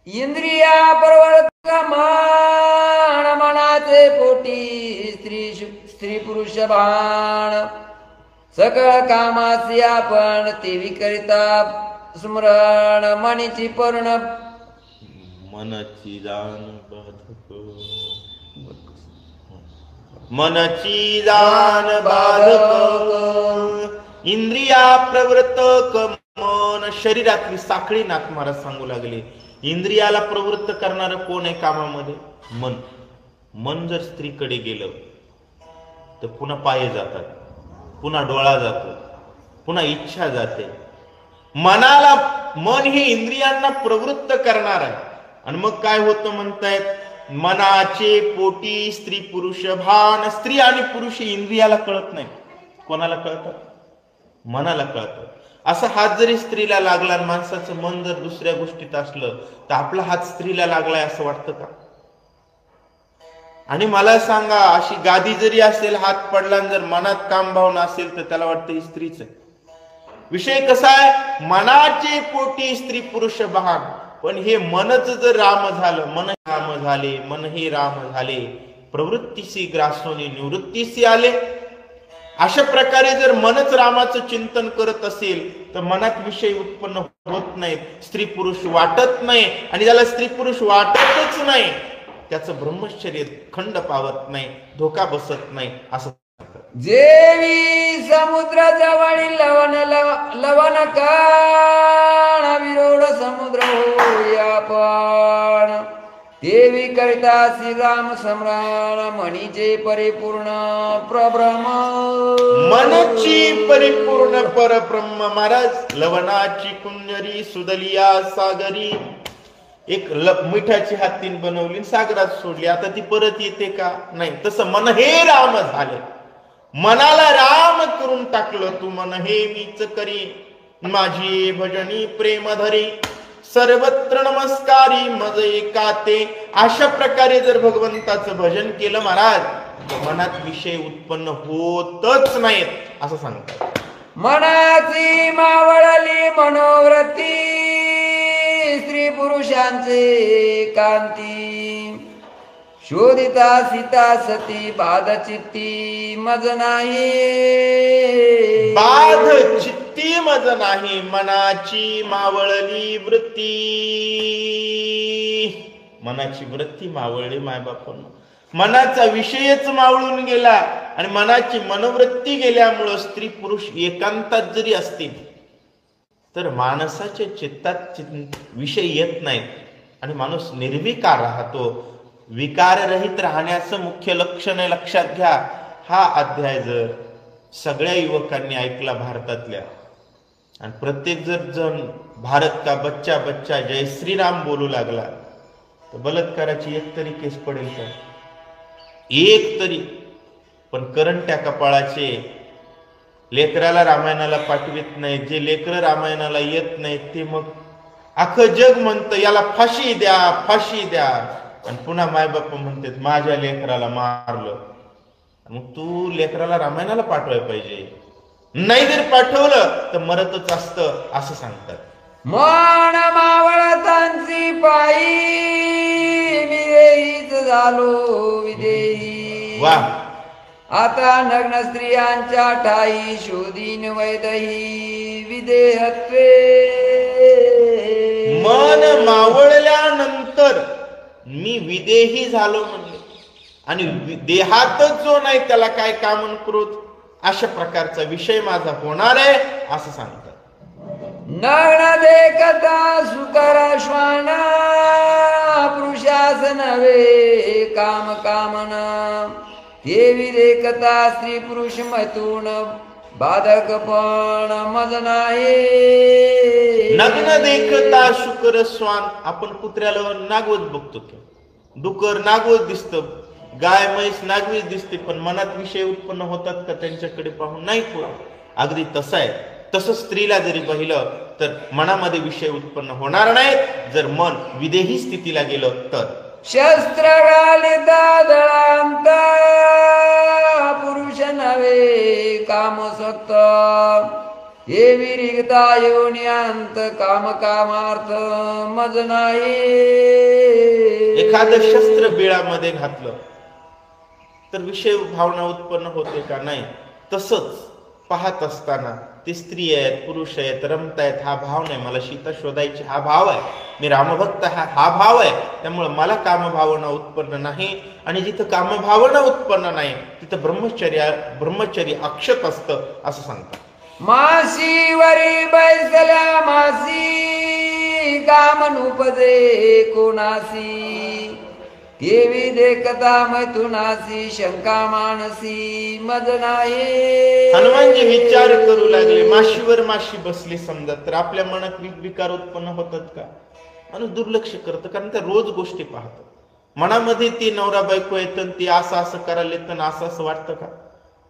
इंद्रिया प्रवर्तक मान मनाचे पोटी स्त्री पुरुष भान सकळ कामासी आपण तेवी करिता स्मरण मनीची पूर्ण मनची जाण बाधक, मनची जाण बाधक, इंद्रिया प्रवृत्तक मन. शरीरातली साखळी नाथ महाराज सांगू लागले. इंद्रियाला प्रवृत्त करणारं कोण आहे कामामध्ये? मन. मन जर स्त्रीकडे गेलं तर पुन्हा पाय जातात, पुन्हा डोळा जातो, पुन्हा इच्छा जाते. मनाला, मन हे इंद्रियांना प्रवृत्त करणार आहे. आणि मग काय होतं म्हणतायत? मनाचे पोटी स्त्री पुरुष भान. स्त्री आणि पुरुष इंद्रियाला कळत नाही. कोणाला कळतं? मनाला कळतं. असा हात जरी स्त्रीला लागला, माणसाचं मन जर दुसऱ्या गोष्टीत असलं तर आपला हात स्त्रीला लागलाय असं वाटतं का? आणि मला सांगा, अशी गादी जरी असेल, हात पडला, जर मनात काम भावना असेल तर त्याला वाटतं ही स्त्रीच आहे. विषय कसा आहे? मनाचे पोटी स्त्री पुरुष भान. पण हे मनच जर राम झालं, मन राम झाले, मन हे राम झाले, प्रवृत्तीसी ग्रासोनी निवृत्तीसी आले. अशा प्रकारे जर मनच रामाचं चिंतन करत असेल तर मनात विषय उत्पन्न होत नाहीत, स्त्री पुरुष वाटत नाही. आणि ज्याला स्त्री पुरुष वाटतच नाही त्याचं ब्रह्मचर्य खंड पावत नाही, धोका बसत नाही असं. जेवी समुद्र जवळी लवण काण विरोध समुद्र होया पण देवी करिता श्रीराम स्मरण मनीचे परिपूर्ण परब्रह्म. मनची परिपूर्ण परब्रह्म. महाराज, लवणाची कुंजरी सुदलिया सागरी. एक मिठाची हातीन बनवली, सागरात सोडली, आता ती परत येते का? नाही. तसं मन हे राम झाले, मनाला राम करून टाकलं. तू मन हे मीच करी, माझी भजनी प्रेम धरी, सर्वत्र नमस्कारी मज एकाते. अशा प्रकारे जर भगवंताचं भजन केलं महाराज तर मनात विषय उत्पन्न होतच नाहीत असं सांगतात. मनाची मावळली मनोवृत्ती स्त्री पुरुषांचे कांती शोधिता सीता सती बाध चित्ती मज नाही. बाध चित्ती मज नाही, मनाची मावळली वृत्ती. मनाची वृत्ती मावळली मायबापांना. मनाचा विषयच मावळून गेला आणि मनाची मनोवृत्ती गेल्यामुळं स्त्री पुरुष एकांतात जरी असतील तर माणसाच्या चित्तात विषय येत नाहीत आणि माणूस निर्विकार राहतो. विकाररहित राहण्याचं मुख्य लक्षण आहे, लक्षात घ्या. हा अध्याय जर सगळ्या युवकांनी ऐकला भारतातल्या आणि प्रत्येक जण भारत का बच्चा बच्चा जय श्रीराम बोलू लागला तर बलात्काराची एक तरी केस पडेल का? एक तरी. पण करंट्या कपाळाचे लेकराला रामायणाला पाठवित नाही, जे लेकर रामायणाला येत नाहीत ते मग अख्खं जग म्हणतं याला फाशी द्या, फाशी द्या. आणि पुन्हा मायबाप म्हणतात माझ्या लेकराला मारलं. मग तू लेकराला रामायणाला पाठवायला पाहिजे, नाही जर पाठवलं तर मरतच असतं असं सांगतात. मन मावळतांची पायी विदेहीच झालो विदेही. वा. आता नग्न स्त्रियांच्या ठाई शोधीन वैदही विदेहत्वे. मन मावळल्यानंतर मी विदेही झालो म्हणले आणि देहातच जो नाही त्याला काय कामन क्रोध अशा प्रकारचा विषय माझा होणार आहे असं सांगतात. नग्न देखता सुकर श्वाना पुरुषास नव्हे काम कामना. हे विदेखता स्त्री पुरुष मैथून बाधक पण मज नाही. नग्न देखता शुकर श्वान. आपण कुत्र्याला नागवत बघतो की डुकर नागवत दिसतं, गाय म्हैस नागवीच दिसते, पण मनात विषय उत्पन्न होतात का त्यांच्याकडे पाहून? नाही होत. अगदी तसं आहे. तसं स्त्रीला जरी पाहिलं तर मनामध्ये विषय उत्पन्न होणार नाही जर मन विदेही स्थितीला गेलं तर. शस्त्र घालिता दळांता पुरुष नव्हे कामसक्त. हे विरिगता योन्यांत काम कामार्थ मज नाही. एखादं शस्त्र बिळामध्ये घातलं तर विषय भावना उत्पन्न होते का? नाही. तसंच पाहत असताना ते स्त्री आहेत पुरुष आहेत रमतायत हा भाव नाही, मला सीता शोधायची हा भाव आहे, मी रामभक्त हा भाव आहे, त्यामुळे मला कामभावना उत्पन्न नाही. आणि जिथं कामभावना उत्पन्न नाही तिथं ब्रह्मचर्य अक्षत असतं असं सांगतात. मासीवरी बैसल्या मासी काम नुपजे कोणासी. देवी देखता मैथुनासी शंका मानसी मज नाही. हनुमानजी विचार करू लागले, माशीवर माशी बसली समजा तर आपल्या मनात विकार उत्पन्न होतात का? माणूस दुर्लक्ष करतं कारण त्या रोज गोष्टी पाहतात. मनामध्ये ती नवरा बायको येतं ती असं करायला येतं असं वाटतं का?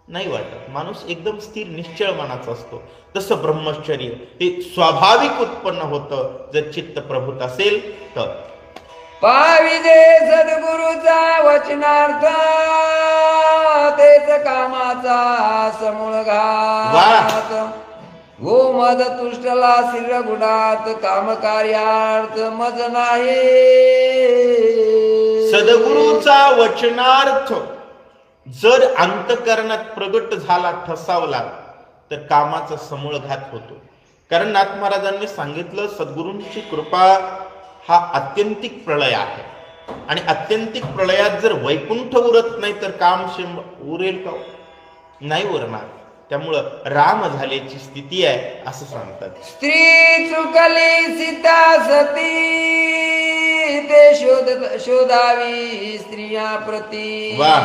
नाही वाटत. माणूस एकदम स्थिर निश्चळ मनाचा असतो. तसं ब्रह्मचर्य हे स्वाभाविक उत्पन्न होतं जर चित्त प्रभूत असेल तर. पाविदे सद्गुरूचा वचनार्थ तेच कामाचा समूळ घात. गोमद तुष्टला शिर गुणात काम कार्यार्थ मज नाही. सद्गुरूचा वचनार्थ जर अंतकरणात प्रगट झाला ठसावला तर कामाचा समूळ घात होतो. कारण नाथ महाराजांनी सांगितलं सद्गुरूंची कृपा हा आत्यंतिक प्रलय आहे आणि आत्यंतिक प्रलयात जर वैकुंठ उरत नाही तर काम उरेल का? नाही उरणार. त्यामुळं राम झाल्याची स्थिती आहे असं सांगतात. स्त्री चुकली सीता सती ते शोधावी स्त्रिया प्रती. वा.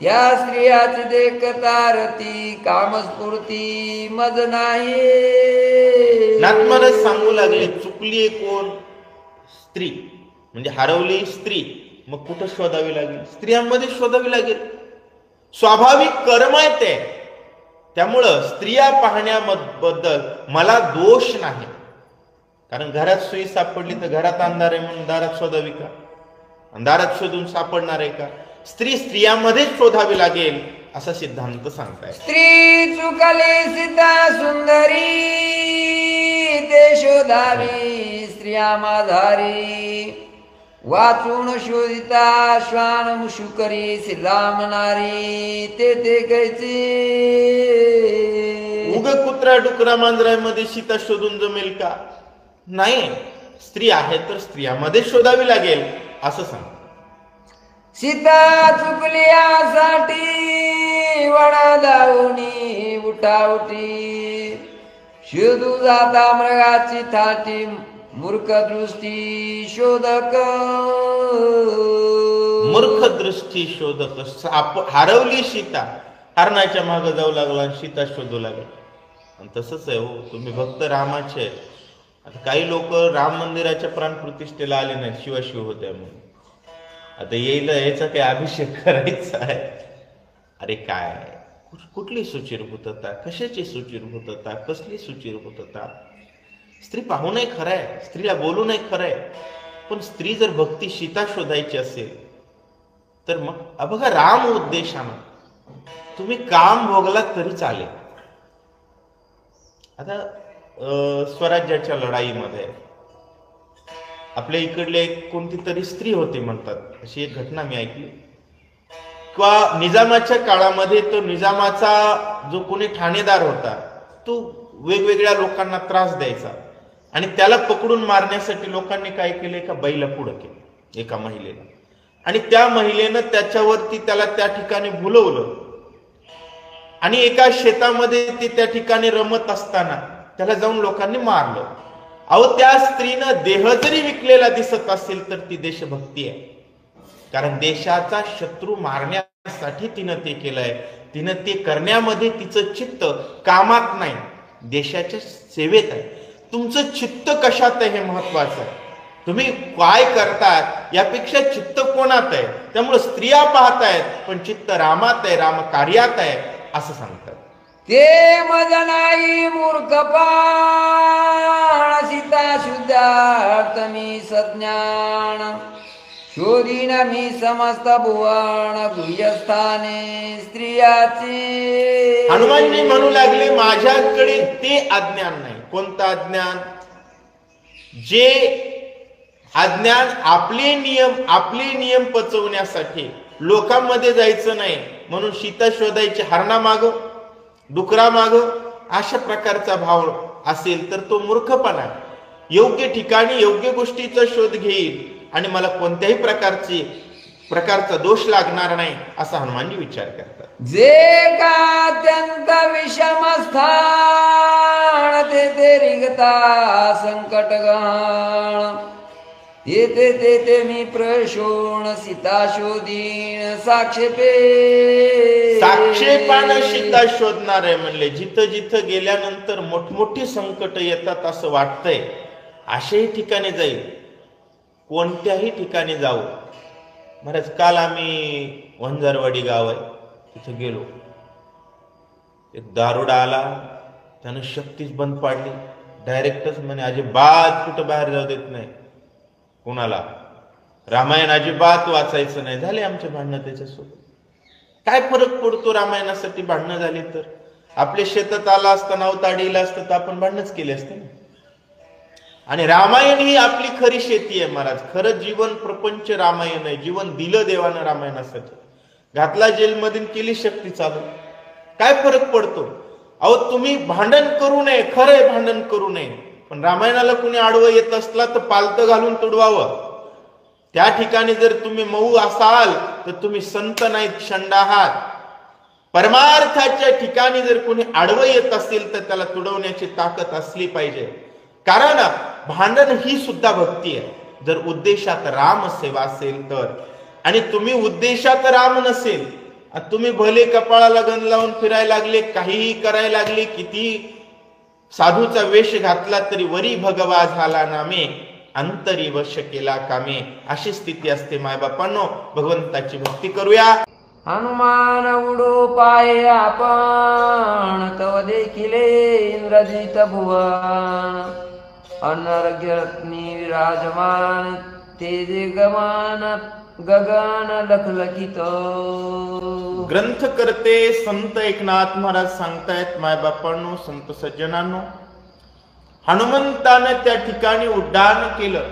या स्त्रियाची देखता रती कामस्फूर्ती मज नाही. नाथ महाराज सांगू लागले चुकली कोण? स्त्री. म्हणजे हरवली स्त्री. मग कुठं शोधावी लागेल? स्त्रियांमध्ये शोधावी लागेल. स्वाभाविक कर्म आहे ते. त्यामुळं स्त्रिया पाहण्याबद्दल मला दोष नाही. कारण घरात सुई सापडली तर घरात अंधार आहे म्हणून दारात शोधावी का? दारात शोधून सापडणार आहे का? स्त्रियांमध्ये शोधावी लागेल असा सिद्धांत सांगताय. स्त्री चुकली सीता सुंदरी ते शोधावी स्त्रिया माधारी. वाचून शोधिता श्वान मुशू करी सिलामणारी ते कैचे उग कुत्रा डुकरा मांजरामध्ये सीता शोधून जमेल का? नाही, स्त्री आहे तर स्त्रियामध्ये शोधावी लागेल असं सांग. सीता चुकली यासाठी वडा दावणी उठाउठी शोधू जाता मृगाची थाटी मूर्ख दृष्टी शोधक मूर्ख दृष्टी शोधक. हरवली सीता, हरणाच्या मागे जाऊ लागला आणि सीता शोधू लागला. आणि तसंच आहे हो, तुम्ही भक्त रामाचे आहेत. आता काही लोक राम मंदिराच्या प्राणप्रतिष्ठेला आले नाही, शिवाशिव होत्या म्हणून. आता येईल याचा काही अभिषेक करायचा आहे. अरे काय, कुठली सुचिरभूतता, कशाची सुचिरभूतता, कसली सुचिरभूतता. स्त्री पाहू नाही खरंय, स्त्रीला बोलू नाही खरंय, पण स्त्री जर भक्ती सीता शोधायची असेल तर मग बघा, राम उद्देशानं तुम्ही काम भोगलात तरी चालेल. आता स्वराज्याच्या लढाईमध्ये आपल्या इकडले एक कोणती तरी स्त्री होती म्हणतात, अशी एक घटना मी ऐकली. किंवा निजामाच्या काळामध्ये तो निजामाचा जो कोणी ठाणेदार होता तो वेगवेगळ्या लोकांना त्रास द्यायचा आणि त्याला पकडून मारण्यासाठी लोकांनी काय केलं, एका बाईला पुढं केलं, एका महिलेला. आणि त्या महिलेनं त्याच्यावरती त्याला त्या ठिकाणी भुलवलं आणि एका शेतामध्ये ते त्या ठिकाणी रमत असताना त्याला जाऊन लोकांनी मारलं. अहो, त्या स्त्रीनं देह जरी विकलेला दिसत असेल तर ती देशभक्ती आहे. कारण देशाचा शत्रू मारण्यासाठी तिनं ते केलंय. तिनं ते करण्यामध्ये तिचं चित्त कामात नाही, देशाच्या सेवेत आहे. तुमचं चित्त कशात आहे हे महत्वाचं आहे. तुम्ही काय करतात यापेक्षा चित्त कोणात आहे. त्यामुळे स्त्रिया पाहतायत पण चित्त रामात आहे, राम कार्यात आहे असं सांगतात. ते मज नाही मूर्खपाण सीता शुद्धार्थ मी सज्ञान शोधीन मी समस्त भुवन गुह्यस्थाने स्त्रियाचे. हनुमानजी म्हणू लागले, माझ्याकडे ते अज्ञान नाही. कोणतं अज्ञान? जे अज्ञान आपले नियम पचवण्यासाठी लोकांमध्ये जायचं नाही म्हणून सीता शोधायची हरणा माग, डुकरा माग, अशा प्रकारचा भाव असेल तर तो मूर्खपणा. योग्य ठिकाणी योग्य गोष्टीचा शोध घेईल आणि मला कोणत्याही प्रकारचा दोष लागणार नाही असा हनुमानजी विचार करतात. जे का अत्यंत विषम स्थान ते रिगता संकट गहन ते मी प्रशोण सीता शोधीन साक्षेपानं सीता शोधणार आहे म्हणले. जिथं जिथं गेल्यानंतर मोठमोठी संकट येतात असं वाटतंय अशाही ठिकाणी जाईल, कोणत्याही ठिकाणी जाऊ. महाराज, काल आम्ही वंजारवाडी गाव आहे तिथं गेलो. एक दारुडा आला, त्यानं शक्तीच बंद पाडली. डायरेक्टच म्हणे अजिबात कुठं बाहेर जाऊ देत नाही कोणाला, रामायण अजिबात वाचायचं नाही. झाले आमचे भांडणं त्याच्यासोबत. काय फरक पडतो रामायणासाठी भांडणं झाली तर? आपल्या शेतात आला असता, नावताडीला असतं तर आपण भांडणच केले असते ना. आणि रामायण ही आपली खरी शेती आहे महाराज. खरं जीवन प्रपंच रामायण आहे. जीवन दिलं देवानं रामायणासाठी. घातला जेलमध्ये, केली शक्ती चालू. काय फरक पडतो? अहो, तुम्ही भांडण करू नये, खरंय भांडण करू नये, पण रामायणाला कुणी आडवं येत असला तर पालतं घालून तुडवावं. त्या ठिकाणी जर तुम्ही मऊ असाल तर तुम्ही संत नाहीत, षंड आहात. परमार्थाच्या ठिकाणी जर कोणी आडवं येत असेल तर त्याला तुडवण्याची ताकद असली पाहिजे. कारण भांडण ही सुद्धा भक्ती आहे. जर उद्देशात राम सेवा असेल तर. आणि तुम्ही उद्देशात राम नसेल, तुम्ही भले कपाळाला गण लावून फिरायला लागले, काहीही करायला लागले, किती साधूचा वेश घातला तरी वरी भगवा झाला नामे, अंतरी वश केला कामे, अशी स्थिती असते. मायबापांनो, भगवंताची भक्ती करूया. हनुमान उडो पाये आपण तव देखिले इंद्रजित भुवन अनर्घ्य रत्नी विराजमान तेजे गमान गगन लखलखित. ग्रंथ करते संत एकनाथ महाराज सांगतायत, मायबापांनो, संत सज्जनांनो, हनुमंतानं त्या ठिकाणी उड्डाण केलं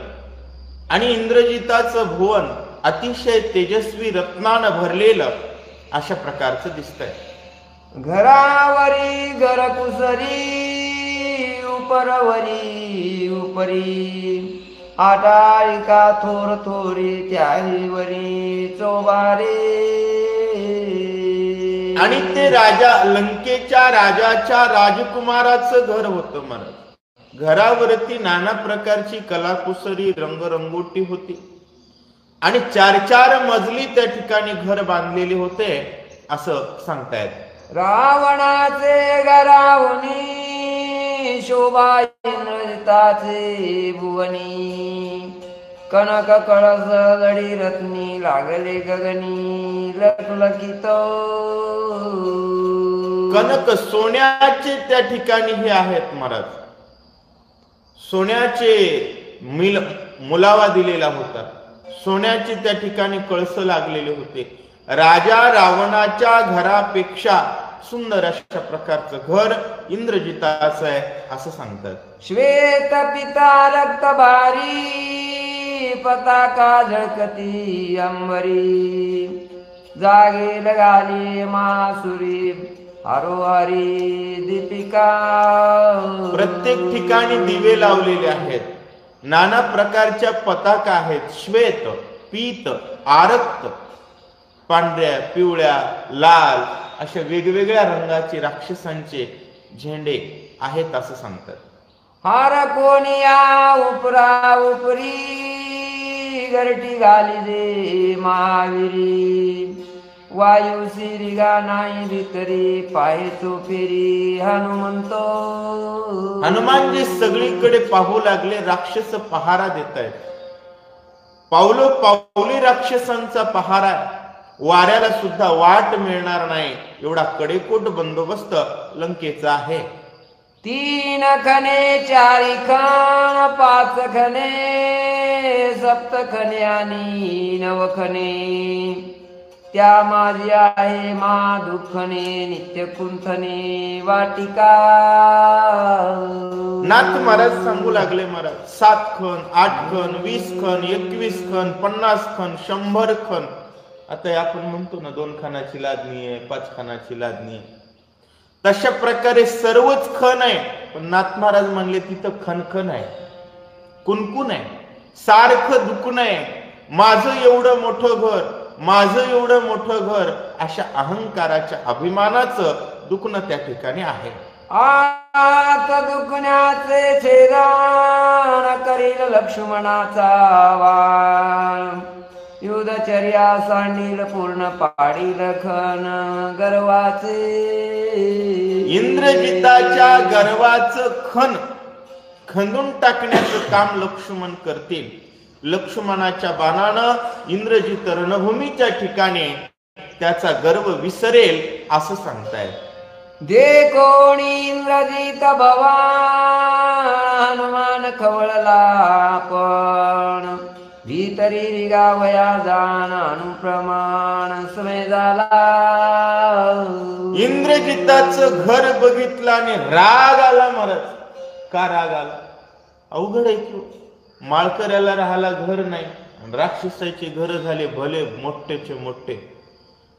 आणि इंद्रजिताचं भुवन अतिशय तेजस्वी रत्नानं भरलेलं अशा प्रकारचं दिसतंय. घरावरी घरकुसरी उपरवरी उपरी आटाळिका थोर थोरी त्याहीवरी चौबारे. आणि ते राजा लंकेच्या राजाच्या राजकुमाराचं घर होतं महाराज. घरावरती नाना प्रकारची कलाकुसरी रंगरंगोटी होती आणि 4-4 मजली त्या ठिकाणी घर बांधलेले होते असं सांगतायत. रावणाचे घरावनी शोभा इंद्रजिताचे भुवनी कनक कळस जडी रत्नी लागले गगनी लखलखित. कनक सोन्याचे त्या ठिकाणी हे आहेत महाराज. सोन्याचे मुलावा दिलेला होता. सोन्याचे त्या ठिकाणी कळस लागलेले होते. राजा रावणाच्या घरापेक्षा सुंदर अशा प्रकारचं घर इंद्रजिताचं आहे असं सांगतात. श्वेत पिता रक्त भारी पताका झळकती अंबरी जागे लगाली मासुरी हरोहरी दीपिका. प्रत्येक ठिकाणी दिवे लावलेले आहेत. नाना प्रकारच्या पताका आहेत. श्वेत, पीत, आरक्त, पांढऱ्या, पिवळ्या, लाल अशा वेगवेगळ्या रंगाचे राक्षसांचे झेंडे आहेत असं सांगतात. हार कोणिया उपरा उपरी गरटी घाली दे महावीरी वायू सिरिगा नाही भितरी पाय चोपेरी हनुमंत. हनुमानजी सगळीकडे पाहू लागले. राक्षस पहारा देत आहेत. पावलो पावली राक्षसांचा पहारा. वाऱ्याला सुद्धा वाट मिळणार नाही एवढा कडेकोट बंदोबस्त लंकेचा आहे. 3 खणे 4 खण 5 खणे 7 खणे आणि 9 खणे त्या माझी आहे मा दुखणे नित्य कुंथने वाटिका. नाथ महाराज सांगू लागले महाराज. 7 खण 8 खण 20 खण 21 खण 50 खण 100 खण. आता आपण म्हणतो ना 2 खणाची लादणी आहे 5 खणाची लादणी आहे. तशा प्रकारे सर्वच खण आहे. पण नाथ महाराज म्हणले तिथं खणखण आहे, कुणकुण आहे, सारखं दुखणं आहे. माझं एवढं मोठं घर, माझं एवढं मोठं घर अशा अहंकाराच्या अभिमानाचं दुखणं त्या ठिकाणी आहे. आता दुखण्याचे छेदन करील लक्ष्मणाचा वाण युद्धचर्या सांडील पूर्ण पाडील खण गर्वाचे. इंद्रजिताच्या गर्वाचं खण खंदून टाकण्याचं काम लक्ष्मण करतील. लक्ष्मणाच्या बाणानं इंद्रजित रणभूमीच्या ठिकाणी त्याचा गर्व विसरेल असं सांगतायत. दे कोणी इंद्रजित भवान हनुमान खवळला पण भीतरी रिगावया जाण अनुप्रमाण समय झाला. इंद्रजिताचं घर बघितलं आणि राग आला महाराज. का राग आला? अवघड आहे की माळकऱ्याला राहायला घर नाही, राक्षसाचे घर झाले भले मोठेचे मोठे.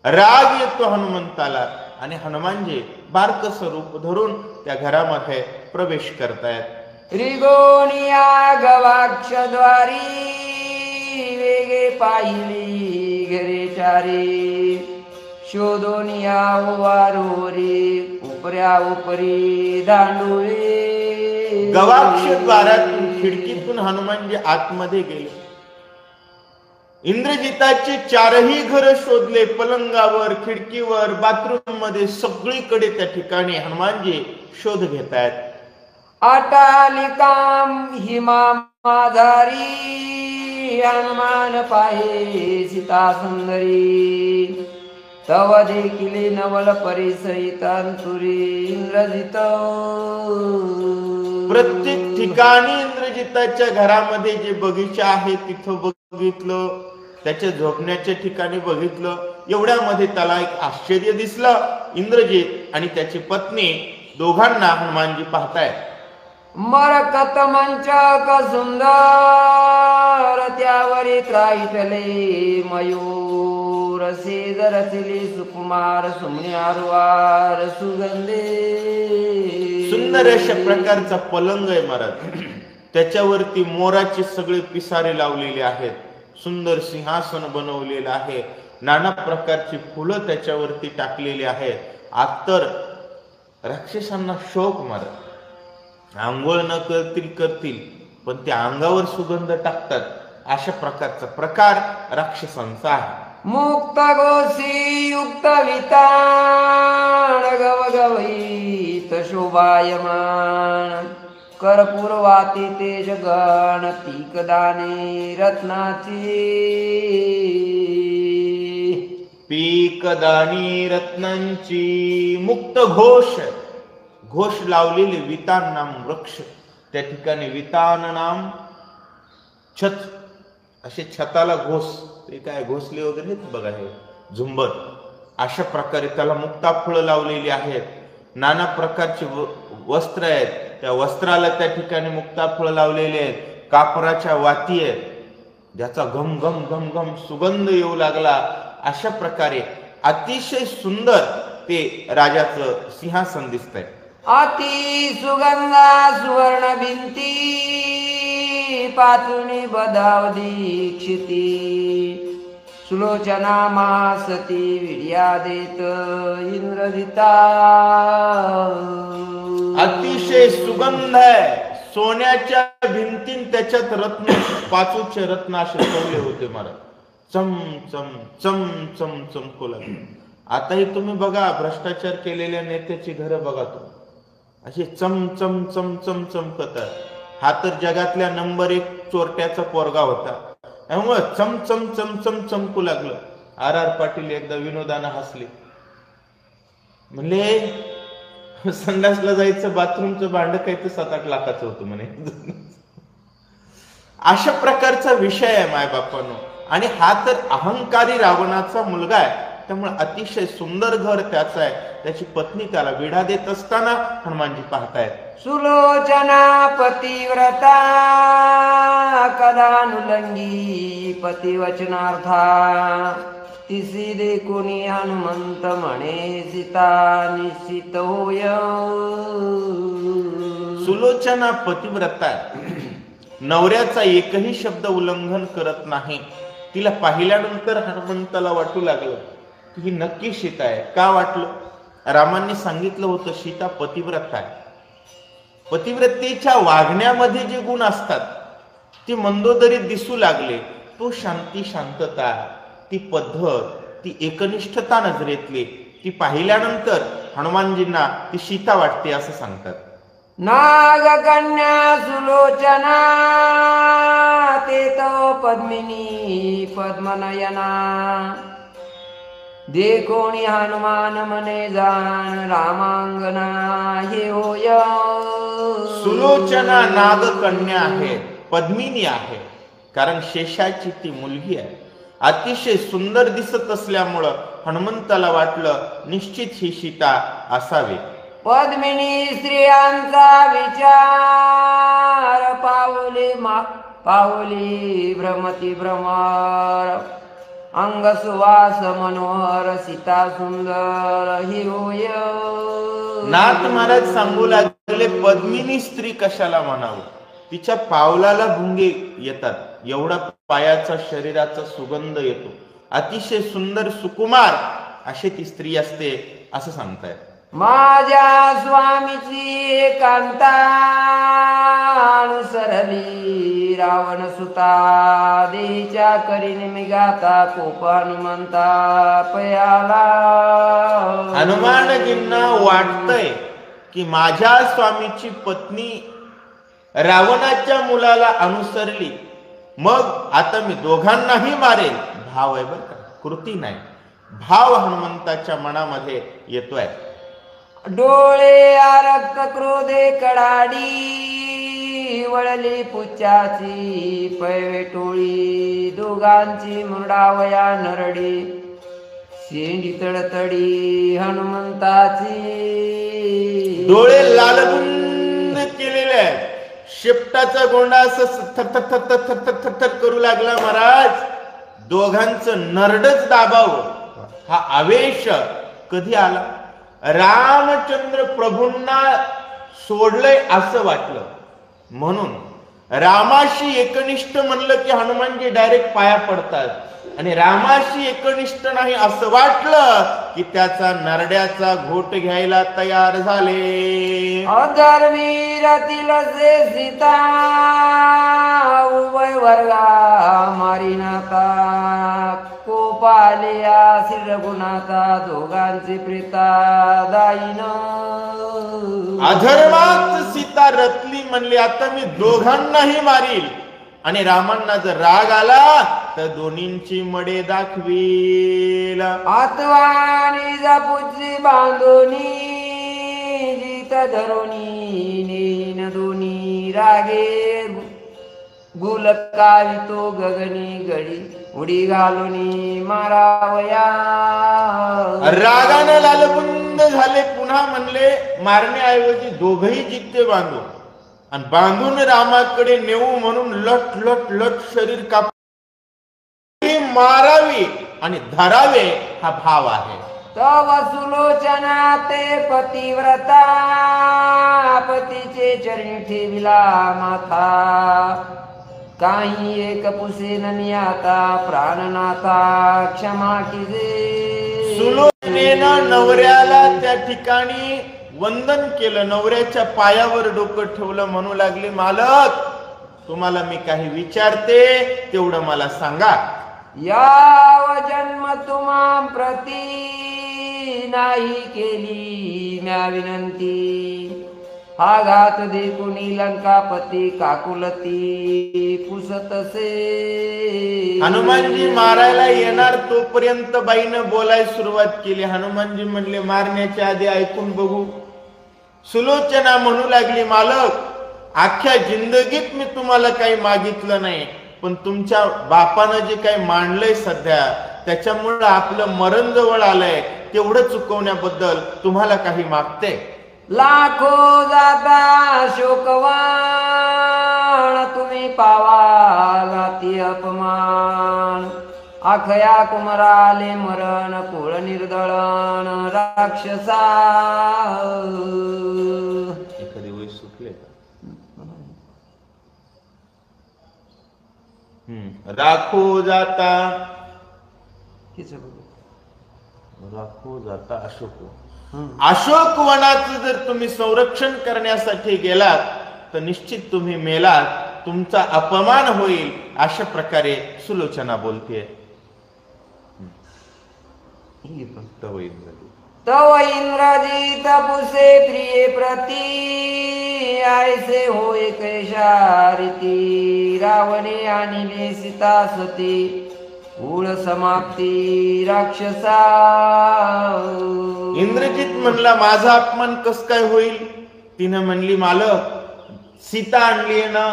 राग येतो हनुमंताला आणि हनुमानजी बारक स्वरूप धरून त्या घरामध्ये प्रवेश करतायत. रिगोनिया गवाक्षद्वारी वेगे पाहिली घरे चारी शोधोनिया वारोरी उपऱ्या उपरी दांडुळे. गवाक्ष द्वारातून खिडकीतून हनुमानजी आतमध्ये गेले. इंद्रजिताचे 4ही घर शोधले. पलंगावर, खिडकीवर, बाथरूम मध्ये सगळीकडे त्या ठिकाणी हनुमानजी शोध घेतायत. अटालिकाम हिमाधारी हनुमान पाहे सीता सुंदरी तव देखील नवल परिसरित अंतुरी इंद्रजित. प्रत्येक ठिकाणी इंद्रजिताच्या घरामध्ये जे बगीचा आहे तिथं बघितलं, त्याच्या झोपण्याच्या ठिकाणी बघितलं. एवढ्यामध्ये त्याला एक आश्चर्य दिसलं. इंद्रजित आणि त्याची पत्नी दोघांना हनुमानजी पाहतायत. मरकत मंचक सुंदर त्यावरी त्राईटले मयूर शेजरथिली सुकुमार सुमण्यारवार सुगंधे. सुंदर अशा प्रकारचा पलंग आहे महाराज. त्याच्यावरती मोराचे सगळे पिसारे लावलेले आहेत. सुंदर सिंहासन बनवलेलं आहे. नाना प्रकारची फुलं त्याच्यावरती टाकलेली आहेत. आत्तर राक्षसांना शौक महाराज. आंघोळ न करतील पण ते अंगावर सुगंध टाकतात. अशा प्रकारचा प्रकार राक्षसांचा आहे. मुक्त गोसी युक्त वितान गवगवीत शोभायमान कर्पूरवाती तेज गण पीकदाने रत्नाची. पीकदानी रत्नांची मुक्त घोष लावलेले वितान नाम वृक्ष. त्या ठिकाणी वितान नाम छत. असे छताला घोस, ते काय घोसले वगैरे बघा हे झुंबर. अशा प्रकारे त्याला मुक्ता फळं लावलेली आहेत. नाना प्रकारचे वस्त्र आहेत. त्या वस्त्राला त्या ठिकाणी मुक्ता फळं लावलेले आहेत. कापराच्या वाती आहेत ज्याचा घम घम घम घम सुगंध येऊ लागला. अशा प्रकारे अतिशय सुंदर ते राजाचं सिंहासन दिसतंय. अति सुगंधा सुवर्ण भिंती पाचुनी बदाव दीक्षिती सुलोचना मासती विड्या देत इंद्रजिता. अतिशय सुगंध आहे. सोन्याच्या भिंतीन त्याच्यात रत्न, पाचूचे रत्न असे ठेवले होते महाराज. चम चम चम चम चमकू लागले. आताही तुम्ही बघा भ्रष्टाचार केलेल्या नेत्याची घरं बघा तुम्ही, अशी चम चम चम चम चमकतात. हा तर जगातल्या नंबर 1 चोरट्याचा पोरगा होता. त्यामुळे चम चम चम चम चमकू लागलं. R.R. पाटील एकदा विनोदानं हसले, म्हणले संडासला जायचं बाथरूमचं भांड काही तर 7-8 लाखाचं होतं म्हणे. अशा प्रकारचा विषय आहे मायबापांनो. आणि हा तर अहंकारी रावणाचा मुलगा आहे. त्यामुळे अतिशय सुंदर घर त्याचं आहे. त्याची पत्नी त्याला विडा देत असताना हनुमानजी पाहतायत. सुलोचना पतिव्रता कदानुलंगी पतिवचनार्था तिसी देखुनी हनुमंत म्हणे सीता निश्चित होय. सुलोचना पतिव्रता नवऱ्याचा एकही शब्द उल्लंघन करत नाही. तिला पाहिल्यानंतर हनुमंताला वाटू लागलं की ही नक्की सीता आहे. का वाटलं? रामांनी सांगितलं होतं सीता पतिव्रता आहे. पतिव्रतेच्या वागण्यामध्ये जे गुण असतात ती मंदोदरी दिसू लागले. तो शांती, शांतता, ती पद्धत, ती एकनिष्ठता नजरेतली ती पाहिल्यानंतर हनुमानजींना ती सीता वाटते असं सांगतात. नागकन्या सुलोचना ते तो पद्मिनी पद्मनयना देखोणी हनुमान मने जाण रामांगना हे होय. सुलोचना नागकन्या आहे, पद्मिनी आहे, कारण शेषाची ती मुलगी आहे. अतिशय सुंदर दिसत असल्यामुळं हनुमंताला वाटलं निश्चित ही सीता असावी. पद्मिनी स्त्रियांचा विचार पावली भ्रमती भ्रमर अंग सुवास मनोहर सीता सुंदर ही होय. नाथ महाराज सांगू लागले पद्मिनी स्त्री कशाला म्हणावं, तिच्या पावलाला भुंगे येतात, एवढा पायाचा शरीराचा सुगंध येतो, अतिशय सुंदर सुकुमार अशी ती स्त्री असते असं सांगतायत. माझ्या स्वामीची एकांता अनुसरली रावण सुता देच्या करी निमिगाता कोप हनुमंता पयाला. हनुमानजींना वाटतंय की माझ्या स्वामीची पत्नी रावणाच्या मुलाला अनुसरली, मग आता मी दोघांनाही मारेल. भाव आहे बरं का, कृती नाही. भाव हनुमंताच्या मनामध्ये येतोय. डोळे रक्त क्रोधे कडाडी वळली पुच्चाची पैवेटोळी दोघांची मुरडावया नरडी शेंडी तडतडी हनुमंताची. डोळे लालबुंद केलेले लागलेले आहेत. शेपटाचा गोंडा असं थर करू लागला महाराज. दोघांचं नरडच दाबावं हा आवेश कधी आला? रामचंद्र प्रभूंना सोडलंय असं वाटलं म्हणून रामाशी एकनिष्ठ म्हणलं की हनुमानजी डायरेक्ट पाया पडतात. आणि रामाशी एकनिष्ठ नाही असं वाटलं की त्याचा नरड्याचा घोट घ्यायला तयार झाले. अधर्वीरातील से सीता उभय वर्गा मारी नाता कोपालिया श्री रघुनाथा दोघांचे प्रेता दाईन. अधर्मात सीता रतली म्हणली आता मी दोघांनाही मारील आणि रामांना जर राग आला तर दोन्हींची मडे दाखवील. आत्वानी जपुजी बांधोनी जीत धरोनी नेन दोनी रागे गुलकावितो गगनी गडी उडी घालूनी मारावया. रागाने लालबुंद झाले. पुन्हा म्हणले मारण्याऐवजी दोघही जित्ते बांधू आणि बांधून रामाकडे नेऊ म्हणून लट लट लट शरीर काप मारावी आणि धरावे हा भाव आहे. तव सुलोचना ते पतिव्रता पतीचे चरणी ठेविला माथा काही एक पुसेन नियाता प्राणनाथा क्षमा कीजे. सुलोचनेनं नवऱ्याला त्या ठिकाणी वंदन केलं. नवऱ्याच्या पायावर डोकं ठेवलं. म्हणू लागले मालक तुम्हाला मी काही विचारते तेवढं मला सांगा. याव जन्म तुम्हा प्रती नाही केली म्या विनंती हा घात देखुनी लंकापती काकुलती पुसतसे. हनुमानजी मारायला येणार तोपर्यंत बाईनं बोलायला सुरुवात केली. हनुमानजी म्हणले मारण्याच्या आधी ऐकून बघू. सुलोचना म्हणू लागली मालक अख्ख्या जिंदगीत मी तुम्हाला काही मागितलं नाही पण तुमच्या बापानं जे काही मांडलंय सध्या त्याच्यामुळे आपलं मरण जवळ आलंय तेवढं चुकवण्याबद्दल तुम्हाला काही मागते. लाखो जाता शोकवान तुम्ही पावाला ती अपमान अखया कुमराले मरण कुळ निर्दळण राक्षसा. एखादी वय सुटले का? राखो जाता राखो जाता अशोक वनाचं जर तुम्ही संरक्षण करण्यासाठी गेलात तर निश्चित तुम्ही मेलात. तुमचा अपमान होईल अशा प्रकारे सुलोचना बोलते. तव इंद्रजित पुसे प्रिय प्रती ऐसे होय कैशारिती रावणे आणिले सीता सती उळ समाप्ती राक्षसा. इंद्रजित म्हणला माझा अपमान कस काय होईल? तिनं म्हणली मालक सीता आणली ना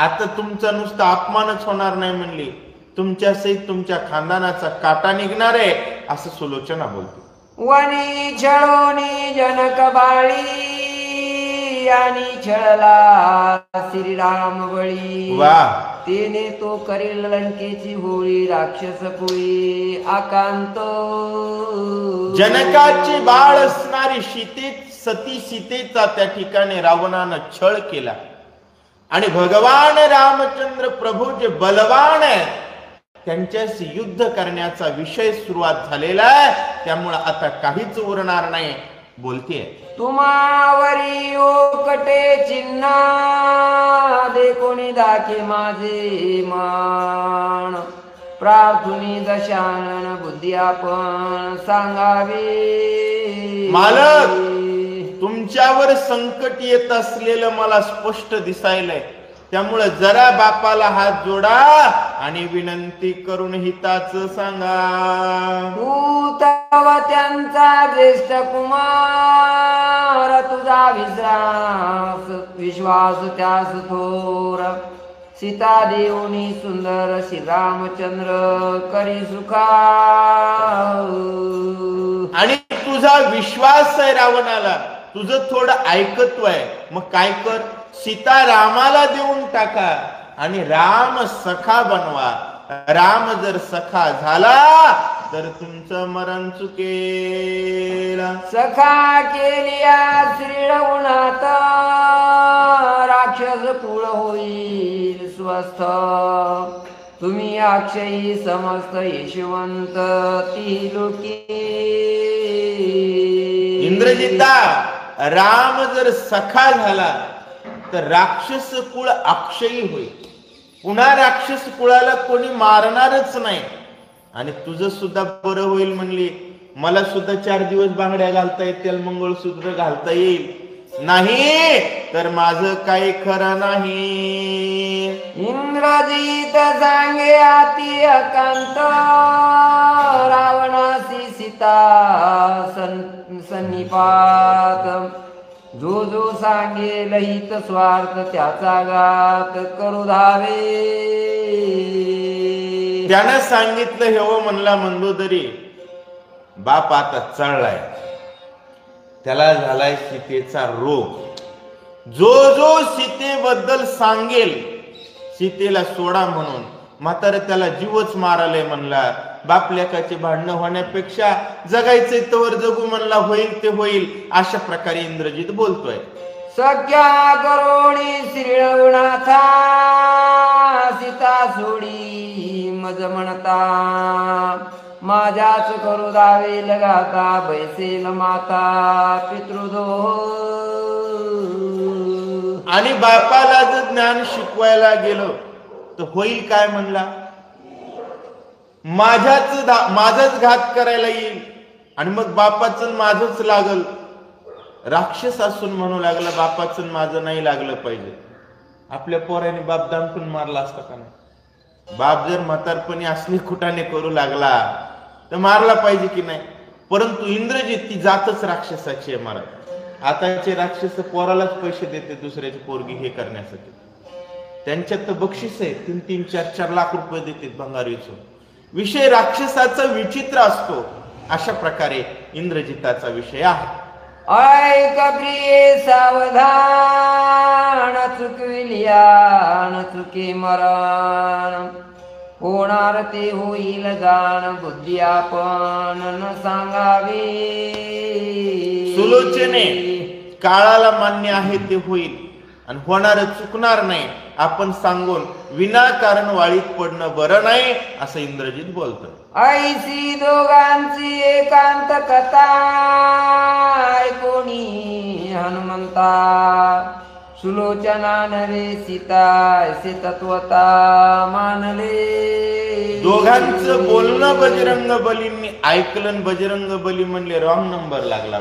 आता तुमचा नुसता अपमानच होणार नाही म्हणली तुमच्या सहित तुमच्या खानदानाचा काटा निघणार आहे असं सुलोचना बोलते. वनी छळोनी जनक बाळी आणि छळला श्रीराम बळी वा तिने तो करील लंकेची होळी राक्षस पोळी आकांत. जनकाची बाळ असणारी सती सीतेचा त्या ठिकाणी रावणानं छळ केला आणि भगवान रामचंद्र प्रभू जे बलवान आहेत त्यांच्याशी युद्ध करण्याचा विषय सुरुवात झालेला आहे. त्यामुळे आता काहीच उरणार नाही बोलते. तुम्हावरी ओकटे चिन्हा दे कोणी दाखे माझे मान प्रार्थुनी दशानन बुद्धी आपण सांगावे. मालक तुमच्यावर संकट येत असलेलं मला स्पष्ट दिसायलंय त्यामुळे जरा बापाला हात जोडा आणि विनंती करून हिताच सांगा. तू तव त्यांचा ज्येष्ठ कुमार तुझा विश्वास त्यास थोर सीता देऊनी सुंदर श्रीरामचंद्र करी सुखा. आणि तुझा विश्वास आहे रावणाला तुझं थोडं ऐकत्व आहे मग काय कर सीता रामाला देऊन टाका आणि राम सखा बनवा. राम जर सखा झाला तर तुमचं मरण चुकेल. सखा केलिया श्रीरवणात राक्षस कुळ होईल स्वस्थ. तुम्ही अक्षयी समस्त यशवंत ती लोकी. इंद्रजिता, राम जर सखा झाला तर राक्षस कुळ अक्षयी होईल. पुन्हा राक्षस कुळाला कोणी मारणारच नाही. आणि तुझं सुद्धा बरं होईल म्हणली. मला सुद्धा 4 दिवस बांगड्या घालता येतील, मंगळसूत्र घालता येईल. नाही तर माझं काही खरं नाही. इंद्रजित सांगे अति अकांत रावणासी सीता सन्निपात. जो जो सांगेल हित स्वार्थ त्याचा घात करू धावे. त्यानं सांगितलं हे हो म्हणला मंदोदरी. बाप आता चढलाय, त्याला झालाय सीतेचा रोग. जो जो सीतेबद्दल सांगेल सीतेला सोडा म्हणून, म्हातारा त्याला जीवच माराले म्हणला. बाप लेकाचे भांडणं होण्यापेक्षा जगायचे तवर जगू म्हणला. होईल ते होईल अशा प्रकारे इंद्रजित बोलतोय. सख्या करोणी श्रीरवनाथा सीता सोडी मज म्हणता. माझ्याच करू दावे लगाता बैसेल माता पितृदोह. आणि बापाला जर ज्ञान शिकवायला गेलो तर होईल काय म्हणला. माझाच घात करायला येईल आणि मग बापाचं माझच लागल. राक्षस असून म्हणू लागला बापाचं माझं नाही लागलं पाहिजे. आपल्या पोराने बाप दामटून मारला असता का नाही. बाप जर म्हातारपणी असली कुटाने करू लागला तर मारला पाहिजे की नाही. परंतु इंद्रजित ती जातच राक्षसाची आहे महाराज. आताचे राक्षस पोरालाच पैसे देते दुसऱ्याची पोरगी हे करण्यासाठी. त्यांच्यात तर बक्षीस आहे, 3-3, 4-4 लाख रुपये देतात भंगारीचं. विषय राक्षसाचा विचित्र असतो. अशा प्रकारे इंद्रजिताचा विषय आहे. ऐक प्रिये सावधान चुकविलिया न चुके मरण. होणार ते होईल जाण बुद्धी आपण न सांगावी. सुलोचने, काळाला मान्य आहे ते होईल आणि होणार चुकणार नाही आपण सांगून विनाकारण वाळीत पडणं बरं नाही असं इंद्रजित बोलतो. ऐसी दोघांची एकांत कथा कोणी हनुमंता. सुलोचना नरे सीता असे तत्वता मानले. दोघांचं बोलणं बजरंग बलींनी ऐकलं. बजरंग बली म्हणले रॉंग नंबर लागला.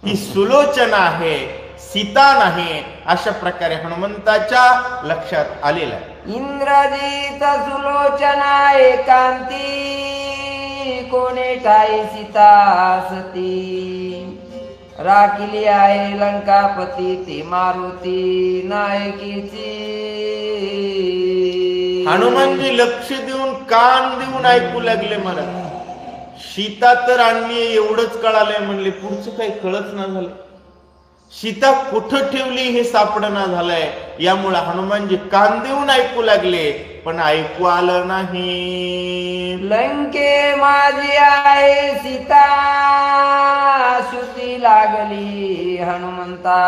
ही सुलोचना आहे, सीता नाही अशा प्रकारे हनुमंताच्या लक्षात आलेला आहे. इंद्रजित सुलोचना एकांती कोणे ठाई सीता सती. राखिली आहे लंकापती ती मारुती नायकीची. हनुमानजी लक्ष देऊन कान देऊन ऐकू लागले. मला सीता तर आणली एवढंच कळालंय म्हणले. पुढचं काही कळच ना झालं. सीता कुठं ठेवली हे सापडना झालंय. यामुळे हनुमानजी कान देऊन ऐकू लागले पण ऐकू आलं नाही. लंके माझी आहे सीता श्रुती लागली हनुमंता.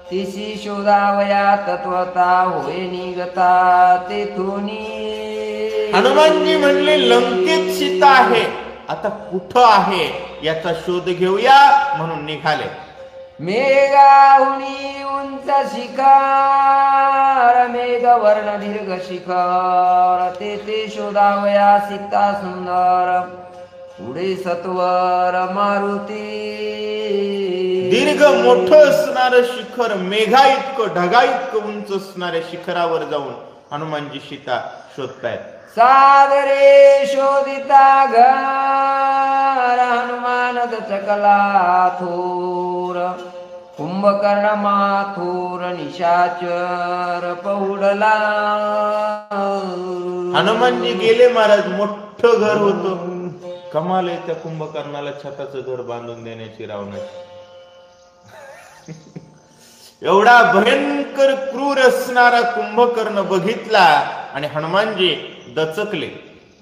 तिशी शोधावया तत्वता होय निगता तेथुनी. हनुमानजी म्हणले लंकेत सीता आहे, आता कुठं आहे याचा शोध घेऊया म्हणून निघाले. मेघाहुनी उंच शिखर मेघवर्ण दीर्घ शिखर. तेथे शोधावया सीता सुंदर पुढे सत्वर मारुती. दीर्घ मोठं असणारं शिखर, मेघा इतकं ढगा इतकं उंच असणाऱ्या शिखरावर जाऊन हनुमानजी सीता शोधतायत. सादरे शोधिता घर हनुमान दचकला थोर. कुंभकर्ण माथोर निशाचर पौडला. हनुमानजी गेले महाराज. मोठं घर होतं. कमाल आहे त्या कुंभकर्णाला छताचं घर बांधून देण्याची रावणाची. एवढा भयंकर क्रूर असणारा कुंभकर्ण बघितला आणि हनुमानजी दचकले.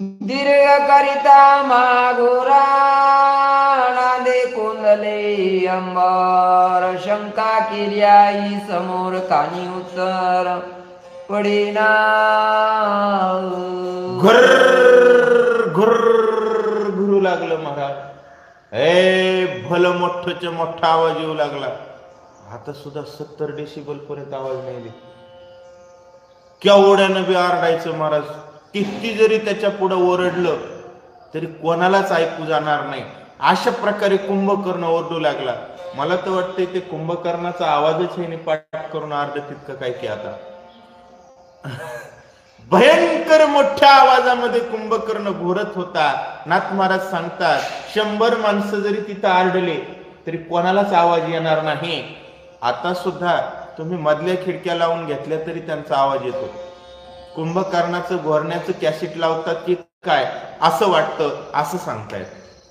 दीर्घ करिता मागोरा नादे कोंदले अंबर शंका केली आई समोर कानी उत्तर पडिना. घुर घुरू लागलं महाराज. भलं मोठच मोठा आवाज येऊ लागला. आता सुद्धा 70 डेसिबल पर्यंत आवाज नाही. केवढ्यानं बी आरडायचं महाराज. किती जरी त्याच्या पुढे ओरडलं तरी कोणालाच ऐकू जाणार नाही. अशा प्रकारे कुंभकर्ण ओरडू लागला. मला तर वाटतंय ते कुंभकर्णाचा आवाजच हे पाठ करून अर्ध तितकं काय की आता भयंकर मोठ्या आवाजामध्ये कुंभकर्ण घोरत होता. नाथ महाराज सांगतात 100 माणसं जरी तिथं आरडले तरी कोणालाच आवाज येणार नाही. आता सुद्धा तुम्ही मधल्या खिडक्या लावून घेतल्या तरी त्यांचा आवाज येतो. कुंभकर्णाचं घोरण्याचं कॅसेट लावतात की काय असं वाटतं, असं सांगतायत.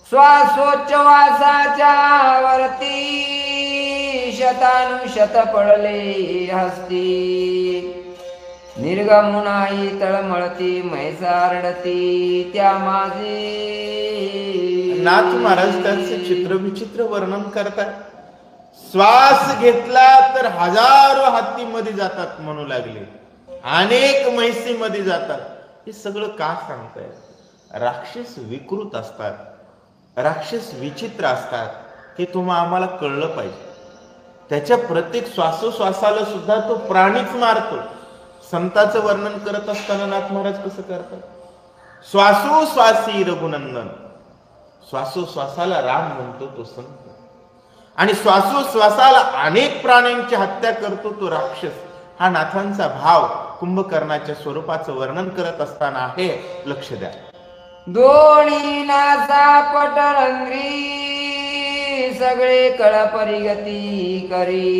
श्वासोच्छवासाच्या वरती शतानुशत पडले हस्ती निर्गमुनाई तळमळती म्हैसारडती त्या माझे. नाथ महाराज त्यांचे चित्र विचित्र वर्णन करतात. श्वास घेतला तर हजारो हत्ती मध्ये जातात म्हणू लागले, अनेक म्हैसी मध्ये जातात. हे सगळं का सांगताय? राक्षस विकृत असतात, राक्षस विचित्र असतात, हे तुम्हाला आम्हाला कळलं पाहिजे. त्याच्या प्रत्येक श्वासोश्वासाला सुद्धा तो प्राणीच मारतो. संतांचं वर्णन करत असताना नाथ महाराज कसं करतात? श्वासोश्वासी रघुनंदन. श्वासोश्वासाला राम म्हणतो तो संत, आणि श्वासोश्वासाला अनेक प्राण्यांची हत्या करतो तो राक्षस. हा नाथांचा भाव कुंभकर्णाच्या स्वरूपाचं वर्णन करत असताना आहे. लक्ष द्या. दोन्ही नासा पटरंगरी सगळे कळपरिगती करी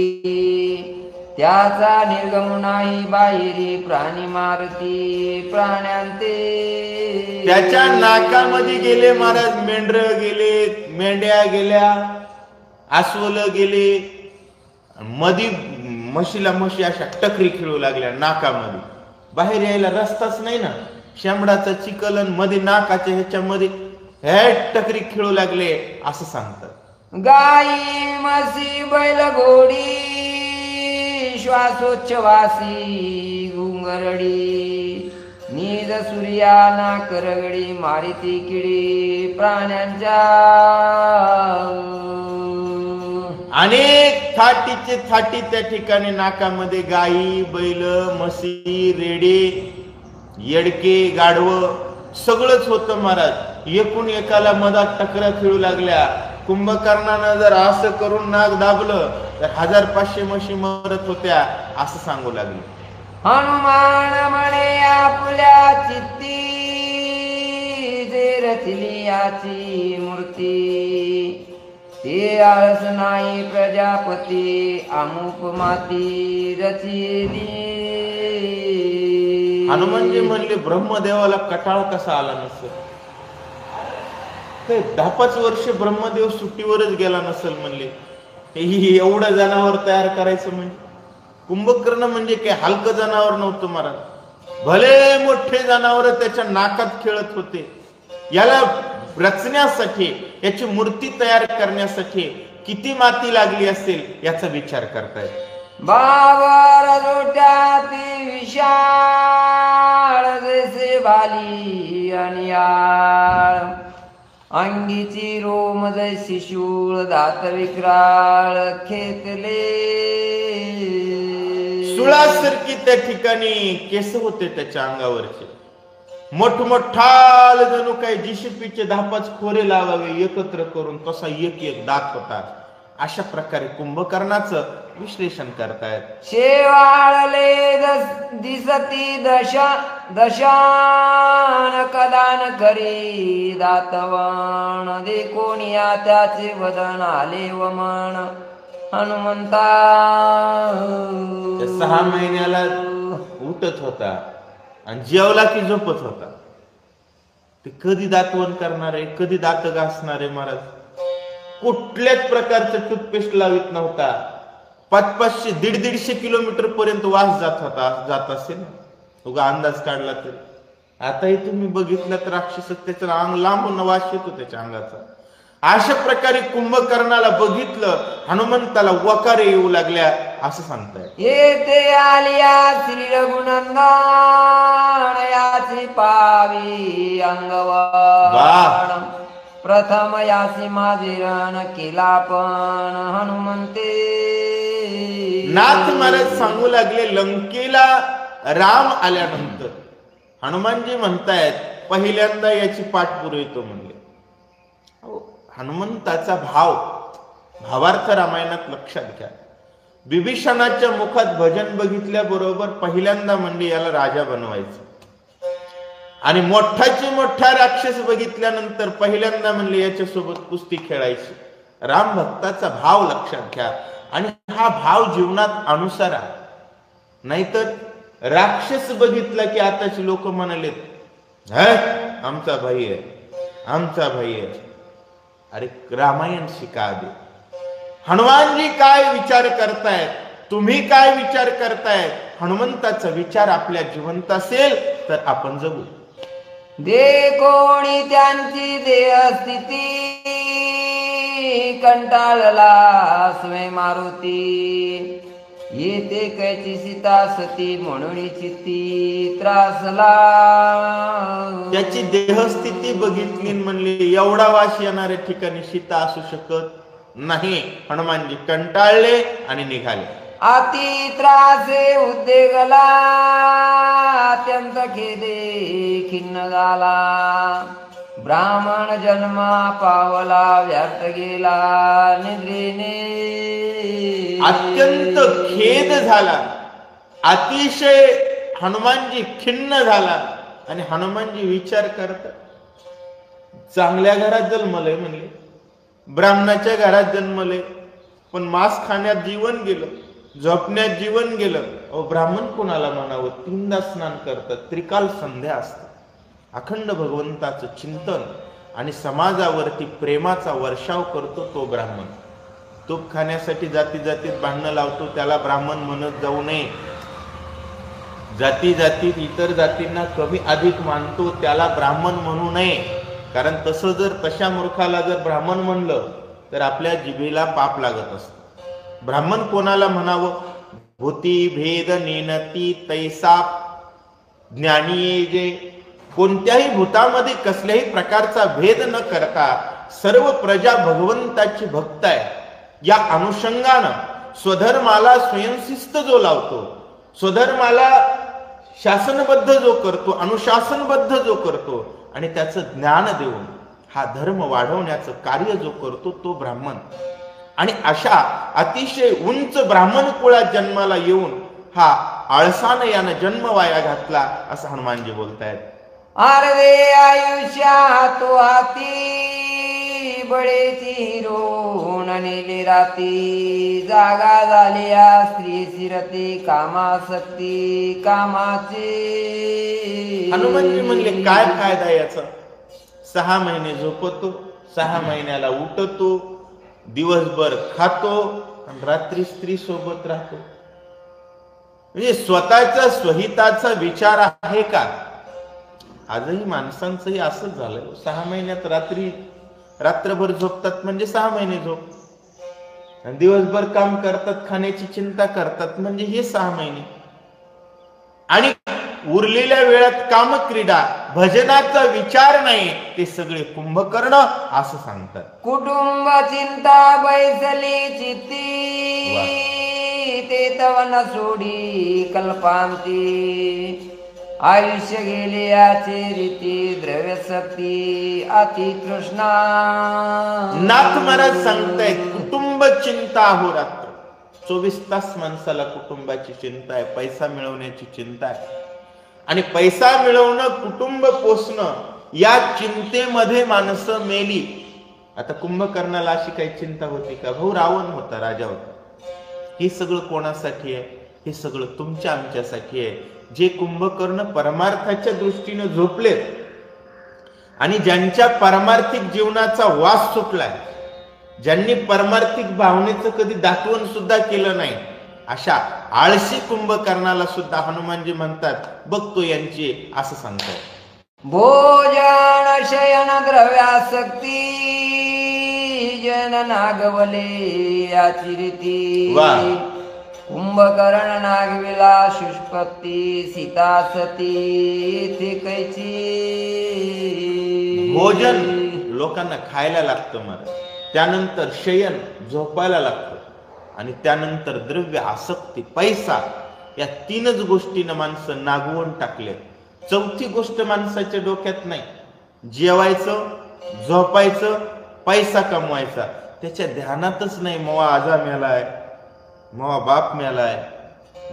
त्याचा निर्गमनाही बाहेरी प्राणी मारती प्राण्यांते. त्याच्या नाकामध्ये गेले महाराज मेंढर गेले, मेंढ्या गेल्या, अस्वल गेले, मधी म्हशीला म्हशी अशा टकरी खेळू लागल्या नाकामध्ये. बाहेर यायला रस्ताच नाही ना. शेंबडाचा चिकलन मध्ये नाकाच्या ह्याच्यामध्ये हे टकरी खेळू लागले असं सांगतात. गाई म्हशी बैल घोडी श्वासोच्छवासी घुंगरडी नीज सूर्या नाकरगडी मारिती किडी प्राण्यांच्या. अनेक थाटीचे थाटी त्या ठिकाणी नाकामध्ये गाई बैल म्हशी रेडे येडके गाढव सगळंच होतं महाराज. एकूण एकाला मधात टकरा खेळू लागल्या. कुंभकर्णानं जर असं करून नाक दाबलं तर 1500 म्हशी मरत होत्या असं सांगू लागले. हनुमान म्हणे आपल्या चित्ती जे रचली याची मूर्ती ते आळस नाही प्रजापती अमुक माती रचिली. हनुमानजी म्हणले ब्रह्मदेवाला कटाळ कसा आला नसेल? 10-5 वर्ष ब्रह्मदेव सुट्टीवरच गेला नसेल म्हणले. एवढं जनावर तयार करायचं म्हणजे. कुंभकर्ण म्हणजे काय हलकं जनावर नव्हतं महाराज. भले मोठे जनावर त्याच्या नाकात खेळत होते. याला रचण्यासाठी, याची मूर्ती तयार करण्यासाठी किती माती लागली असेल याचा विचार करतायत. बाबर रोट्याती विशाळ जैसे भाली अनियाळ अंगीची रोम जैसी शूळ दात विक्राळ खेतले. सुळासारखी त्या ठिकाणी केस होते त्याच्या अंगावरचे. मोठमोठाल जणू काय जीसीपीचे 10-5 खोरे लावावे एकत्र करून तसा एक दात होता. अशा प्रकारे कुंभकर्णाचं विश्लेषण करतायत. शेवाळले दिसती दशान कदान करी दातवण देखोनिया त्याचे वदन आले वमन हनुमंता. 6 महिन्याला उठत होता आणि जेवला की झोपत होता. ते कधी दातवण करणार आहे, कधी दात घासणार आहे महाराज? कुठल्याच प्रकारचं टूथपेस्ट लावित नव्हता. 500 150 किलोमीटर पर्यंत वास जात असेल, उगा अंदाज काढला तर. आताही तुम्ही बघितलं तर राक्षस त्याचं अंग लांबून वास येतो त्याच्या अंगाचा. अशा प्रकारे कुंभकर्णाला बघितलं, हनुमंताला वकारे येऊ लागल्या असं सांगताय. येते आलिया श्री रघुनंदन याची पावी अंगवाण, प्रथम यासी माझे रण केला पण हनुमंते. नाथ महाराज सांगू लागले, लंकेला राम आल्यानंतर हनुमानजी म्हणतायत पहिल्यांदा याची पाठ पुरवितो म्हणले. हनुमंताचा भावार्थ रामायणात लक्षात घ्या. विभीषणाच्या मुखात भजन बघितल्याबरोबर पहिल्यांदा म्हणजे याला राजा बनवायचं, आणि मोठाची मोठा राक्षस बघितल्यानंतर पहिल्यांदा म्हणले याच्यासोबत कुस्ती खेळायची. राम भक्ताचा भाव लक्षात घ्या, आणि हा भाव जीवनात अनुसरा. नाहीतर राक्षस बघितला की आताची लोक म्हणालेत आमचा भाई आहे, आमचा भाई आहे. अरे रामायण शिका आधी. हनुमानजी काय विचार करतायत, तुम्ही काय विचार करतायत, हनुमंताचा विचार आपल्या जिवंत असेल तर आपण जगू. दे कोणी त्यांची देह स्थिती, कंटाळला स्वय मारुती. येते कैची सीता सती म्हणून चित्ती त्रासला. त्याची देहस्थिती बघितली म्हणली एवढा वास येणाऱ्या ठिकाणी सीता असू शकत नाही. हनुमानजी कंटाळले आणि निघाले. अति त्रासे उद्देगला, अत्यंत खेदे खिन्न झाला. ब्राह्मण जन्मा पावला व्यर्थ गेला निद्रेने. अत्यंत खेद झाला, अतिशय हनुमानजी खिन्न झाला. आणि हनुमानजी विचार करतात, चांगल्या घरात जन्मले म्हणले, ब्राह्मणाच्या घरात जन्मले, पण मांस खाण्यात जीवन गेलं, झोपण्यात जीवन गेलं. ब्राह्मण कोणाला म्हणावं, 3दा स्नान करतात, त्रिकाल संध्या असतात, अखंड भगवंताचं चिंतन आणि समाजावरती प्रेमाचा वर्षाव करतो तो ब्राह्मण. तूप खाण्यासाठी जाती जातीत भांडणं लावतो त्याला ब्राह्मण म्हणत जाऊ नये. जाती जातीत इतर जातींना कमी अधिक मानतो त्याला ब्राह्मण म्हणू नये. कारण तसं जर तशा मूर्खाला जर ब्राह्मण म्हणलं तर आपल्या जिभेला पाप लागत असत. ब्राह्मण कोणाला म्हणावं, भूती भेद नेनती तैसा ज्ञानी जे. कोणत्याही भूतामध्ये कसल्याही प्रकारचा भेद न करता सर्व प्रजा भगवंताची भक्त आहे. या अनुषंगानं स्वधर्माला स्वयंशिस्त जो लावतो, स्वधर्माला शासनबद्ध जो करतो, अनुशासनबद्ध जो करतो आणि त्याचं ज्ञान देऊन हा धर्म वाढवण्याचं कार्य जो करतो तो ब्राह्मण. आणि अशा अतिशय उंच ब्राह्मण कुळात जन्माला येऊन हा आळसानं यानं जन्म वाया घातला असं हनुमानजी बोलतायत. आरवे आयुष्या तो हाती, बळेची रोण नेले राती. जागा झाल्या स्त्री शिरती कामासक्ती कामाचे. हनुमानजी म्हणले काय फायदा याचा. 6 महिने झोपतो, 6 महिन्याला उठतो, दिवसभर खातो आणि रात्री स्त्री सोबत राहतो. म्हणजे स्वतःचा स्वहिताचा विचार आहे का. आजही माणसांचंही असंच झालंय. 6 महिन्यात रात्रभर झोपतात म्हणजे 6 महिने झोप, आणि दिवसभर काम करतात, खाण्याची चिंता करतात म्हणजे हे 6 महिने. आणि उरलेल्या वेळात कामक्रीडा भजनाचा विचार नाही, ते सगळे कुंभकर्ण असं सांगतात. कुटुंब चिंता बैसली चित्ती, ते तवन सोडी कल्पांती. आयुष्य गेले याचे रीती द्रव्य शक्ती अति तृष्णा. नाथ महाराज सांगतायत कुटुंब चिंता अहोरात्र. 24 तास माणसाला कुटुंबाची चिंता आहे, पैसा मिळवण्याची चिंता आहे. आणि पैसा मिळवणं, कुटुंब पोसणं या चिंतेमध्ये माणसं मेली. आता कुंभकर्णाला अशी काही चिंता होती का. भाऊ रावण होता, राजा होता. हे सगळं कोणासाठी आहे, हे सगळं तुमच्या आमच्यासाठी आहे. जे कुंभकर्ण परमार्थाच्या दृष्टीने झोपलेत आणि ज्यांच्या पारमार्थिक जीवनाचा वास सुटलाय, ज्यांनी परमार्थिक भावनेचं कधी दाखवण सुद्धा केलं नाही, अशा आळशी कुंभकर्णाला सुद्धा हनुमानजी म्हणतात, बघतो यांची असं सांगतात. भोजन शयन द्रव्यासक्ती जन नागवले याची रीती. वा. कुंभकर्ण नागविला शुष्पत्ती सीता सती ती कैची. भोजन लोकांना खायला लागतं मला, त्यानंतर शयन झोपायला लागतं, आणि त्यानंतर द्रव्य आसक्ती पैसा, या तीनच गोष्टीनं माणसं नागवून टाकले. चौथी गोष्ट माणसाच्या डोक्यात नाही. जेवायचं, झोपायचं, पैसा कमवायचा, त्याच्या ध्यानातच नाही. मवा आजा मेलाय, मवा बाप मेलाय,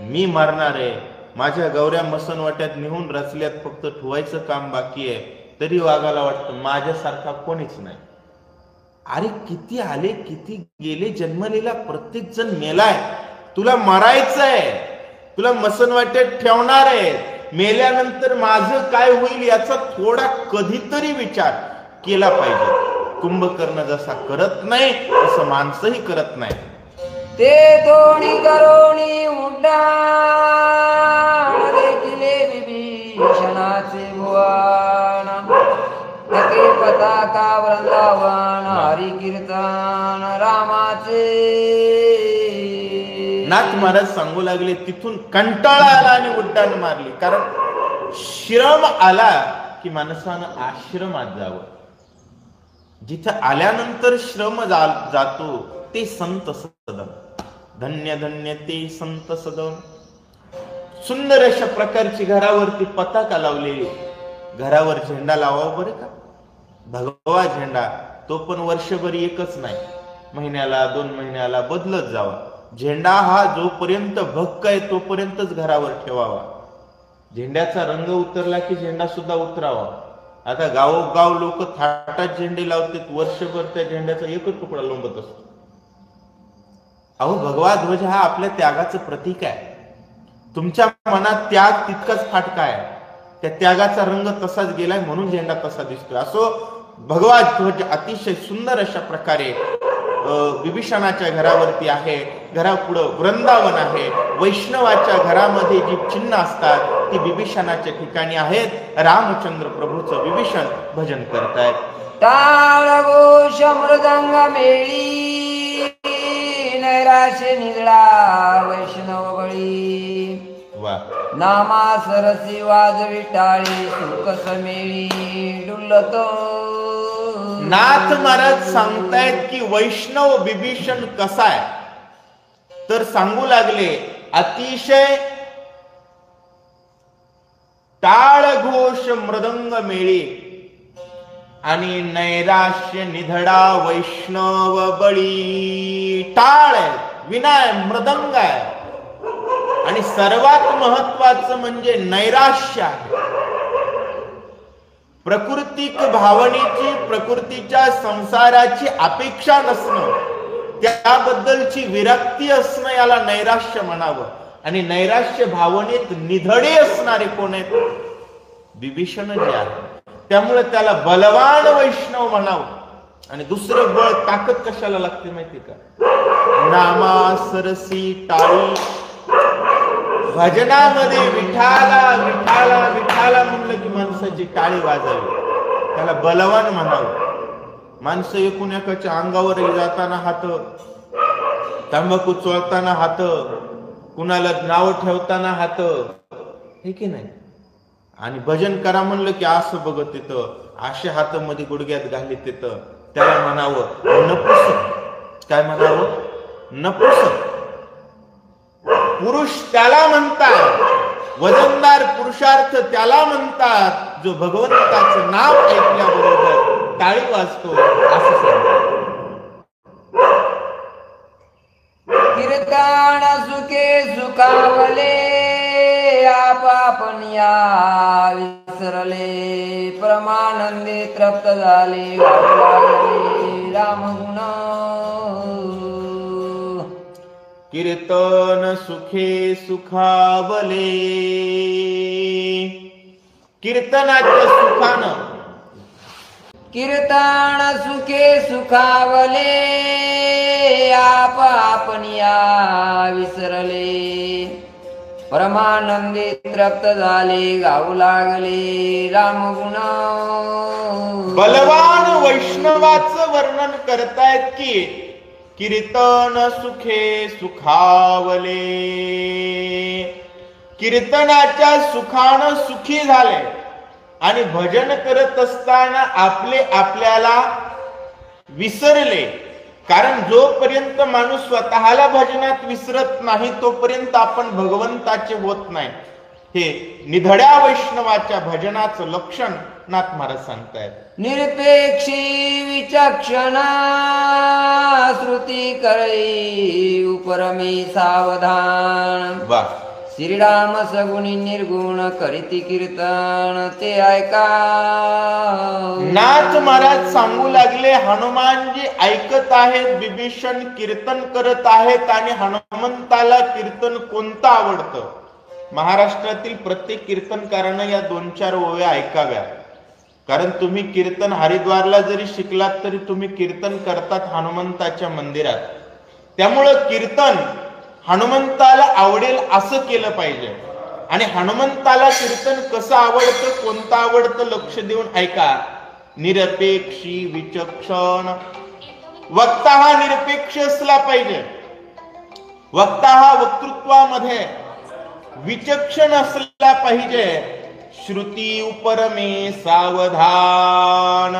मी मरणार आहे, माझ्या गौऱ्या मसनवाट्यात निहून रचल्यात, फक्त ठेवायचं काम बाकी आहे, तरी वागायला वाटतं माझ्यासारखा कोणीच नाही. अरे किती आले किती गेले, जन्मलेला प्रत्येक जण मेलाय, तुला मरायचंय, तुला मसनवाट्यात ठेवणार आहे, मेल्यानंतर माझं काय होईल याचा थोडा कधीतरी विचार केला पाहिजे. कुंभकर्ण जसा करत नाही तसं माणसंही करत नाही. ते दोणी करोणी उड्डाण देखिले विभीषणाचे भुवन. एके पताका वृंदावन हरी कीर्तन रामाचे. नाथ महाराज सांगू लागले, तिथून कंटाळा आला आणि उड्डाण मारली. कारण श्रम आला की माणसानं आश्रमात जावं. जिथं आल्यानंतर श्रम जातो ते संत सदन. धन्य धन्य ते संत सदन. सुंदर अशा प्रकारची घरावरती पताका लावलेली. घरावर झेंडा लावावा बरं का, भगवा झेंडा. तो पण वर्षभर एकच नाही, महिन्याला 2 महिन्याला बदलत जावा. झेंडा हा जोपर्यंत भक्क आहे तोपर्यंतच घरावर ठेवावा. झेंड्याचा रंग उतरला की झेंडा सुद्धा उतरावा. आता गावोगाव लोक थाटात झेंडे लावतात, वर्षभर त्या झेंड्याचा एकच तुकडा लोंबत असतो. अहो, भगवा ध्वज हा आपल्या त्यागाचं प्रतीक आहे. तुमच्या मनात त्याग तितकाच फाटका आहे, त्या त्यागाचा रंग तसाच गेलाय म्हणून झेंडा तसा दिसतोय. असो, भगवा ध्वज अतिशय सुंदर अशा प्रकारे विभीषणाच्या घरावरती आहे. घरापुढं वृंदावन आहे. वैष्णवाच्या घरामध्ये जी चिन्ह असतात ती विभीषणाच्या ठिकाणी आहेत. रामचंद्र प्रभूचं विभीषण भजन करतायत. टाळ घोष मृदंग मेळी नैराश्य निजळा वैष्णव बळी. वा. नामा सरसी वाजवी टाळी सुख समेळी डुलत. नाथ महाराज सांगतायत की वैष्णव विभीषण कसा आहे, तर सांगू लागले, अतिशय टाळ घोष मृदंग मेळी आणि नैराश्य निधडा वैष्णव बळी. टाळ आहे, विनाय मृदंग आहे, आणि सर्वात महत्वाचं म्हणजे नैराश्य आहे. प्रकृतिक भावनेची, प्रकृतीच्या संसाराची अपेक्षा नसणं, त्याबद्दलची विरक्ती असणं, याला नैराश्य म्हणावं. आणि नैराश्य भावनेत निधडे असणारे कोण आहेत? विभीषण जे आहे. त्यामुळे त्याला बलवान वैष्णव म्हणावं. आणि दुसरं बळ, ताकद कशाला लागते माहिती का? नामा सरसी टाळी. भजनामध्ये विठाला विठाला विठाला म्हणलं की माणसाची टाळी वाजावी, त्याला बलवान म्हणावं. माणसं एकूण एकाच्या अंगावर जाताना हात, तंबाखू चोळताना हात, कुणाला नाव ठेवताना हात, हे की नाही. आणि भजन करा म्हणलं की असं बघत येतं, असे हात मध्ये गुडघ्यात घालीत येतं, त्याला म्हणावं नपुसक. काय म्हणावं? नपुसक. पुरुष त्याला म्हणतात, वजनदार पुरुषार्थ त्याला म्हणतात, जो भगवंताचं नाव ऐकल्याबरोबर टाळी वाजतो, असं सांगतात. कीर्तन सुखे सुखावले आपण या विसरले. परमानंदे तृप्त झाले रामगुण. कीर्तन सुखे सुखावले. कीर्तनाच्या सुखानं, कीर्तन सुखे सुखावले आप आपनिया विसरले परमानंदी तृप्त झाले गाऊ लागले रामगुण बलवान वैष्णवाचं वर्णन करतायत की कीर्तन सुखे सुखावले, कीर्तनाच्या सुखानं सुखी झाले आणि भजन करत असताना आपले आपल्याला विसरले. कारण जोपर्यंत माणूस स्वतःला भजनात विसरत नाही तोपर्यंत आपण भगवंताचे होत नाही. हे निधड्या वैष्णवाच्या भजनाचं लक्षण नाथ महाराज सांगतायत. निरपेक्षी विचक्षणा श्रुती करई उपरमी सावधान. वा, श्रीराम सगुणी निर्गुण करीती कीर्तन ते ऐका. नाथ महाराज सांगू लागले, हनुमानजी ऐकत आहेत, विभीषण कीर्तन करत आहेत आणि हनुमंताला कीर्तन कोणतं आवडतं. महाराष्ट्रातील प्रत्येक कीर्तनकारानं या 2-4 ओव्या ऐकाव्या. कारण तुम्ही कीर्तन हरिद्वारला जरी शिकलात तरी तुम्ही कीर्तन करतात हनुमंताच्या मंदिरात. त्यामुळं कीर्तन हनुमंताला आवडेल असं केलं पाहिजे. आणि हनुमंताला कीर्तन कसं आवडतं, कोणतं आवडतं लक्ष देऊन ऐका. निरपेक्षी विचक्षण. वक्ता हा निरपेक्ष असला पाहिजे. वक्ता हा वक्तृत्वामध्ये विचक्षण असला पाहिजे. श्रुती उपरमे सावधान.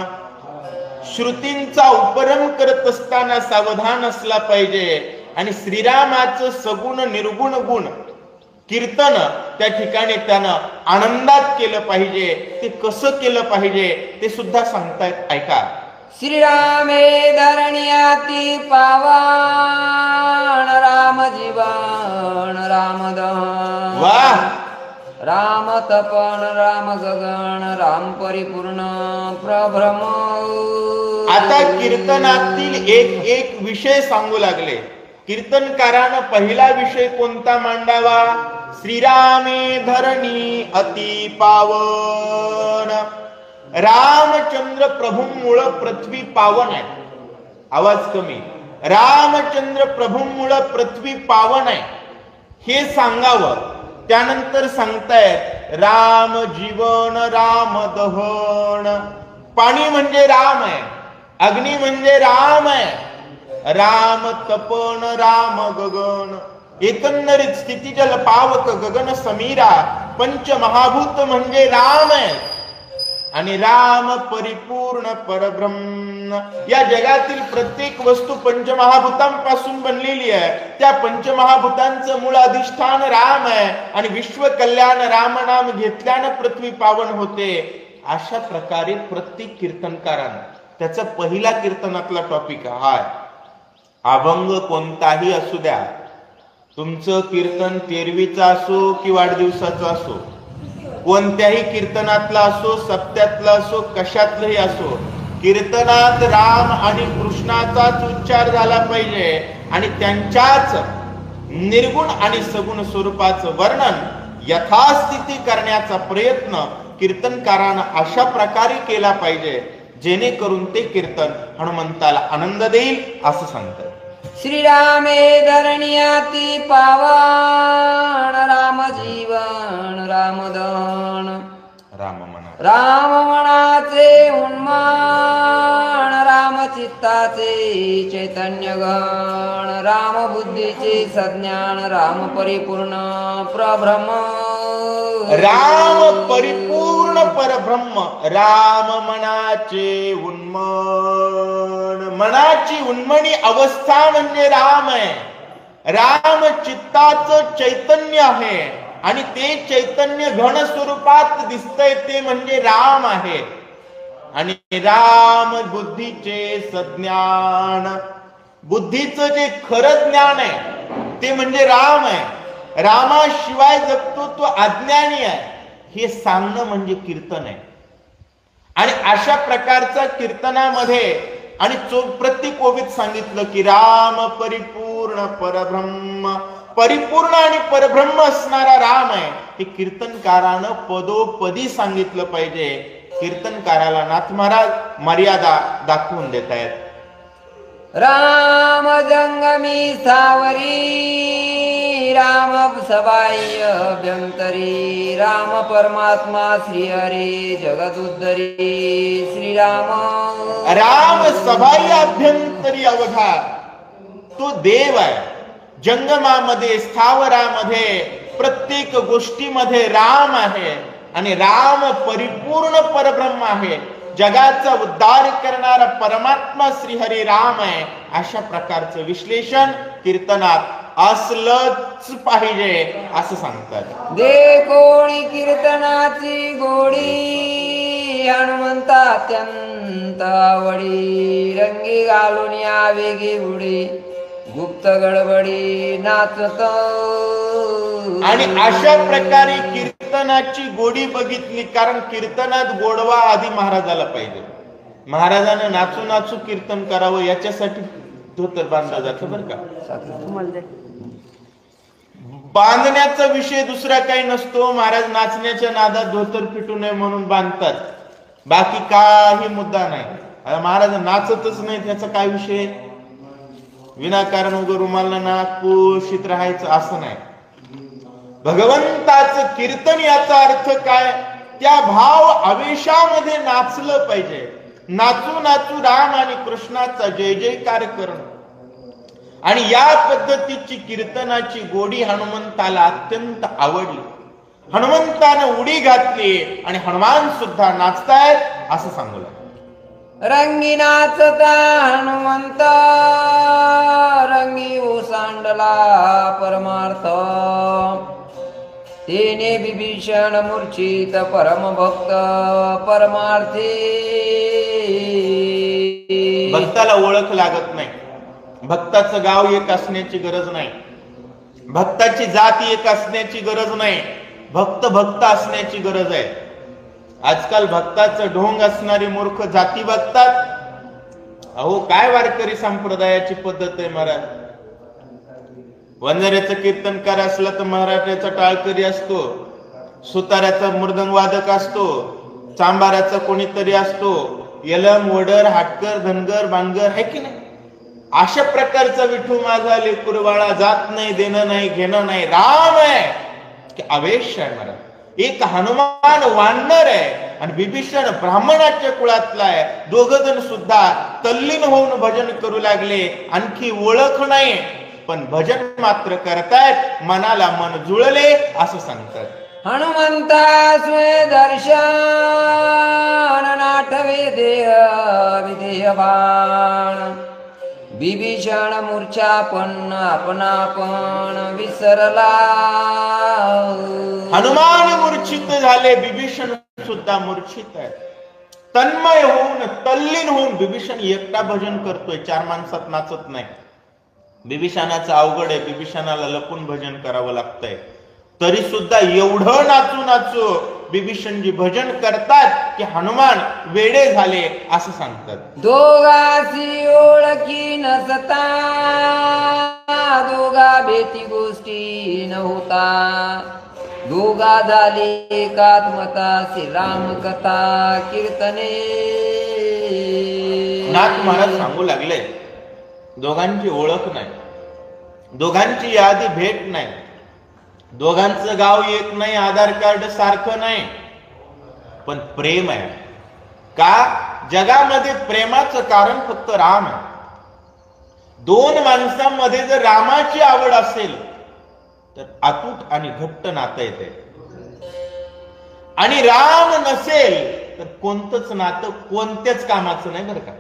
श्रुतींचा उपरम करत असताना सावधान असला पाहिजे. आणि श्रीरामाचं सगुण निर्गुण गुण कीर्तन त्या ठिकाणी त्यानं आनंदात केलं पाहिजे. ते कसं केलं पाहिजे ते सुद्धा सांगतायत, ऐका. श्रीरामे धरण्याती पावन राम जीवन राम दहन. वा, राम तपन राम गगन राम परिपूर्ण प्रभ्रम. आता कीर्तनातील एक विषय सांगू लागले. कीर्तनकारानं पहिला विषय कोणता मांडावा? श्रीरामे धरणी अति पावन. रामचंद्र प्रभूंमुळं पृथ्वी पावन आहे. आवाज कमी. रामचंद्र प्रभूंमुळं पृथ्वी पावन आहे हे सांगावं. त्यानंतर सांगतायत राम जीवन राम दहन. पाणी म्हणजे राम आहे, अग्नी म्हणजे राम आहे, राम तपन राम गगन. एकंदरीत स्थिती जल पावक गगन समीरा पंचमहाभूत म्हणजे राम आहे. आणि राम परिपूर्ण परब्रह्म. या जगातील प्रत्येक वस्तू पंचमहाभूतांपासून बनलेली आहे. त्या पंचमहाभूतांचं मूळ अधिष्ठान राम आहे. आणि विश्व कल्याण राम नाम घेतल्यानं पृथ्वी पावन होते. अशा प्रकारे प्रत्येक कीर्तनकारानं त्याचा पहिला कीर्तनातला टॉपिक हा आहे. अभंग कोणताही असू द्या, तुमचं कीर्तन तेरवीचं असो की वाढदिवसाचं असो, कोणत्याही कीर्तनातला असो, सप्त्यातला असो, कशातलंही असो, कीर्तनात राम आणि कृष्णाचाच उच्चार झाला पाहिजे. आणि त्यांच्याच निर्गुण आणि सगुण स्वरूपाचं वर्णन यथास्थिती करण्याचा प्रयत्न कीर्तनकारानं अशा प्रकारे केला पाहिजे जेणेकरून ते कीर्तन हनुमंताला आनंद देईल असं सांगतात. श्रीरामे धरण्याती पावन राम जीवन राम दहन. राम मनाचे उन्मान राम चित्ताचे चैतन्य गण राम बुद्धीचे सज्ञान राम परिपूर्ण प्रब्रह्म. राम परिपूर्ण परब्रह्म. राम मनाचे उन्मन. मनाची उन्मनी अवस्था म्हणजे राम आहे. राम चित्ताचं चैतन्य आहे आणि ते चैतन्य घन स्वरूपात दिसतंय ते म्हणजे राम आहे. आणि राम बुद्धीचे सज्ञान. बुद्धीचं जे खरं ज्ञान आहे ते म्हणजे राम आहे. रामाशिवाय जगतो तो अज्ञानी आहे हे सांगणं म्हणजे कीर्तन आहे. आणि अशा प्रकारचा कीर्तनामध्ये आणि प्रत्येक ओवीत सांगितलं की राम परिपूर्ण परब्रह्म. परिपूर्ण आणि परब्रह्म असणारा राम आहे हे कीर्तनकारानं पदोपदी सांगितलं पाहिजे. कीर्तनकाराला नाथ महाराज मर्यादा दाखवून देत आहेत. राम जंगमी सावरी राम सबाई अभ्यंतरी राम परमात्मा श्री हरी जगदुद्धरी श्रीराम राम सबाई अभ्यंतरी अवघा तो देव आहे. जंगमामध्ये स्थावरामध्ये प्रत्येक गोष्टीमध्ये राम आहे आणि राम परिपूर्ण परब्रह्म आहे. जगाचा उद्धार करणारा परमात्मा श्रीहरी राम आहे. अशा प्रकारचं विश्लेषण कीर्तनात असलंच पाहिजे असं सांगतात. दे कोणी कीर्तनाची गोडी हनुमंता अत्यंत आवडी रंगी घालून या वेगी उडी गुप्त गडबडी नाचत. आणि अशा प्रकारे कीर्तनाची गोडी बघितली, कारण कीर्तनात गोडवा आधी महाराजाला पाहिजे. महाराजानं नाचू नाचू कीर्तन करावं याच्यासाठी धोतर बांधलं जातं बरं का. बांधण्याचा विषय दुसरा काही नसतो. महाराज नाचण्याच्या नादात धोतर फिटू नये म्हणून बांधतात, बाकी काही मुद्दा नाही. महाराज नाचतच नाही त्याचा काय विषय. विनाकारण उग रुमाला नाकूशीत राहायचं असं नाही. भगवंताचं कीर्तन याचा अर्थ काय, त्या भाव आवेशामध्ये नाचलं पाहिजे. नाचू नाचू राम आणि कृष्णाचा जय जयकार करणं. आणि या पद्धतीची कीर्तनाची गोडी हनुमंताला अत्यंत आवडली. हनुमंतानं उडी घातली आणि हनुमान सुद्धा नाचतायत असं सांगलं. रंगी नाचता हनुमंत रंगी ओसांडला परमार्थ तेने विभीषण मूर्छित परम भक्त परमार्थी. भक्ताला ओळख लागत नाही. भक्ताचं गाव एक असण्याची गरज नाही. भक्ताची जात एक असण्याची गरज नाही. भक्त भक्त असण्याची गरज आहे. आजकाल भक्ताचं ढोंग असणारे मूर्ख जाती बघतात. अहो काय वारकरी संप्रदायाची पद्धत आहे महाराज. वंजाऱ्याचं कीर्तन करा असलं तर मराठ्याचा टाळकरी असतो, सुताऱ्याचा मृदंग वादक असतो, चांबाराचा कोणीतरी असतो, यलम वडर हाटकर धनगर बांगर आहे की नाही. अशा प्रकारचा विठू माझा लेकुरवाळा जात नाही देणं नाही घेणं नाही. राम आहे की आवेश आहे महाराज. एक हनुमान वानर आहे आणि विभीषण ब्राह्मणाच्या कुळातला आहे. दोघ जण सुद्धा तल्लीन होऊन भजन करू लागले. आणखी ओळख नाही पण भजन मात्र करतायत. मनाला मन जुळले असं सांगतात. हनुमंता स्वे दर्शन नाटवे देह विदेह बाण विभीषण मूर्छा पण आपण विसरला. हनुमान मूर्छित झाले, विभीषण सुद्धा मूर्छित आहे. तन्मय होऊन तल्लीन होऊन विभीषण एकटा भजन करतोय, चार माणसात नाचत नाही. विभीषणाचं अवघड आहे. विभीषणाला लपून भजन करावं लागतंय. तरी सुद्धा एवढं नाचू नाचू विभीषणजी भजन करतात की हनुमान वेडे झाले असं सांगतात. दोघासी ओळखी नसता दोघा भेटी गोष्टी न होता दोघा झाले एकात्मता श्रीराम कथा कीर्तने. नाथ महाराज सांगू लागले दोघांची ओळख नाही, दोघांची यादी भेट नाही, दोघांचं गाव एक नाही, आधार कार्ड सारखं नाही, पण प्रेम आहे. का जगामध्ये प्रेमाचं कारण फक्त राम आहे. दोन माणसांमध्ये जर रामाची आवड असेल तर अतूट आणि घट्ट नातं येते. आणि राम नसेल तर कोणतंच नातं कोणत्याच कामाचं नाही बरं का.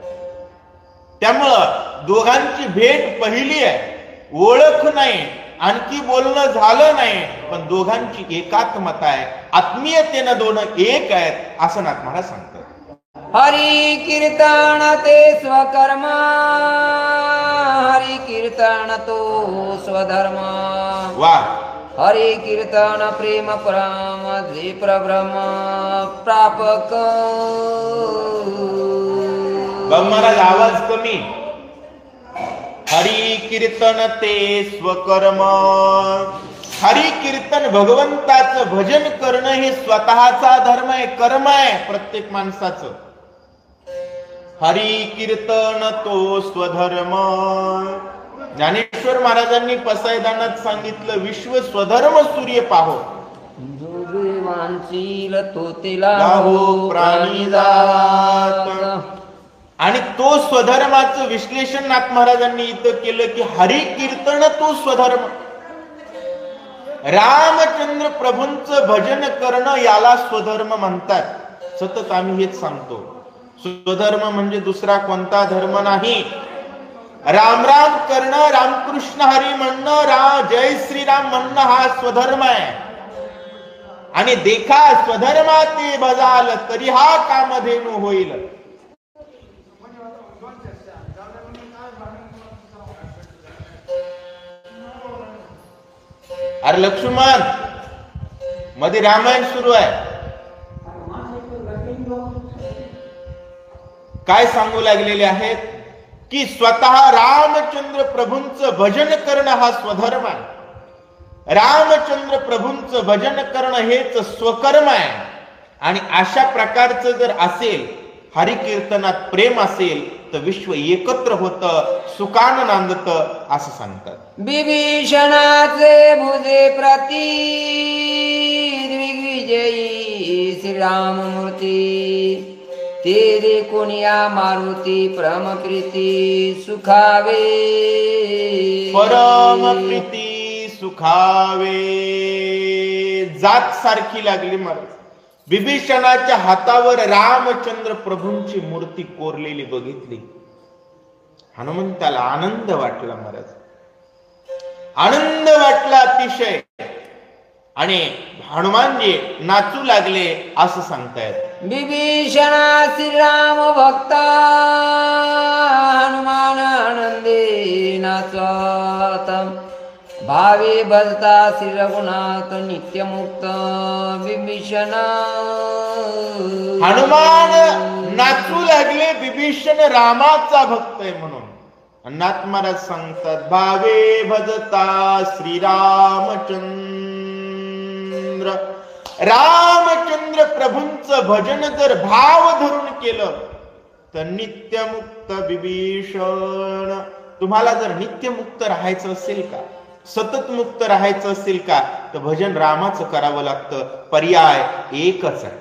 त्यामुळं दोघांची भेट पहिली आहे, ओळख नाही, आणखी बोलणं झालं नाही, पण दोघांची एकात्मता आहे. आत्मीयतेनं दोन एक आहेत असं नाथ महाराज सांगतात. हरी कीर्तन ते स्वकर्म हरी कीर्तन तो स्वधर्म. वा. हरी कीर्तन प्रेम परम जे परब्रह्म प्रापक. महाराज आवाज कमी. हरी कीर्तन ते स्वकर्म. हरी कीर्तन भगवंताचं भजन करणं हे स्वतःचा धर्म आहे, कर्म आहे प्रत्येक माणसाचं. हरी कीर्तन तो स्वधर्म. ज्ञानेश्वर महाराजांनी पसायदानात सांगितलं, विश्व स्वधर्म सूर्य पाहो, जो देवांचील तो तिला लाहो प्राणी जात. आणि तो स्वधर्माचं विश्लेषण नाथ महाराजांनी इथं केलं की हरी कीर्तन तो स्वधर्म. रामचंद्र प्रभूंचं भजन करणं याला स्वधर्म म्हणतात. सतत आम्ही हेच सांगतो, स्वधर्म म्हणजे दुसरा कोणता धर्म नाही. राम राम करणं, रामकृष्ण हरी म्हणणं, जय श्रीराम म्हणणं हा स्वधर्म आहे. आणि देखा स्वधर्मा ते बजाल तरी हा कामधेनू होईल. अरे लक्ष्मण, मध्ये रामायण सुरू आहे, काय सांगू लागलेले आहेत की स्वतः रामचंद्र प्रभूंचं भजन करणं हा स्वधर्म आहे. रामचंद्र प्रभूंचं भजन करणं हेच स्वकर्म आहे. आणि अशा प्रकारचं जर असेल, हरिकीर्तनात प्रेम असेल, तर विश्व एकत्र होतं, सुखानं नांदतं असं सांगतात. विभीषणाचे भुजे प्रती दिग्विजयी श्रीराममूर्ती, तेरे कोणिया मारुती परमप्रीती सुखावे, परमप्रीती सुखावे. जात सारखी लागली महाराज. विभीषणाच्या हातावर रामचंद्र प्रभूंची मूर्ती कोरलेली बघितली. हनुमंताला आनंद वाटला महाराज, आनंद वाटला अतिशय. आणि हनुमानजी नाचू लागले असं सांगतायत. विभीषणा श्रीराम भक्ता हनुमान आनंदे नाचत, भावे भजता श्री रघुनाथ नित्यमुक्त विभीषणा. हनुमान नाचू लागले, विभीषण रामाचा भक्त आहे म्हणून. नाथ महाराज सांगतात, भावे भजता श्रीरामचंद्र. रामचंद्र प्रभूंचं भजन जर भाव धरून केलं तर नित्यमुक्त विभीषण. तुम्हाला जर नित्यमुक्त राहायचं असेल का, सतत मुक्त राहायचं असेल का, तर भजन रामाचं करावं लागतं. पर्याय एकच आहे,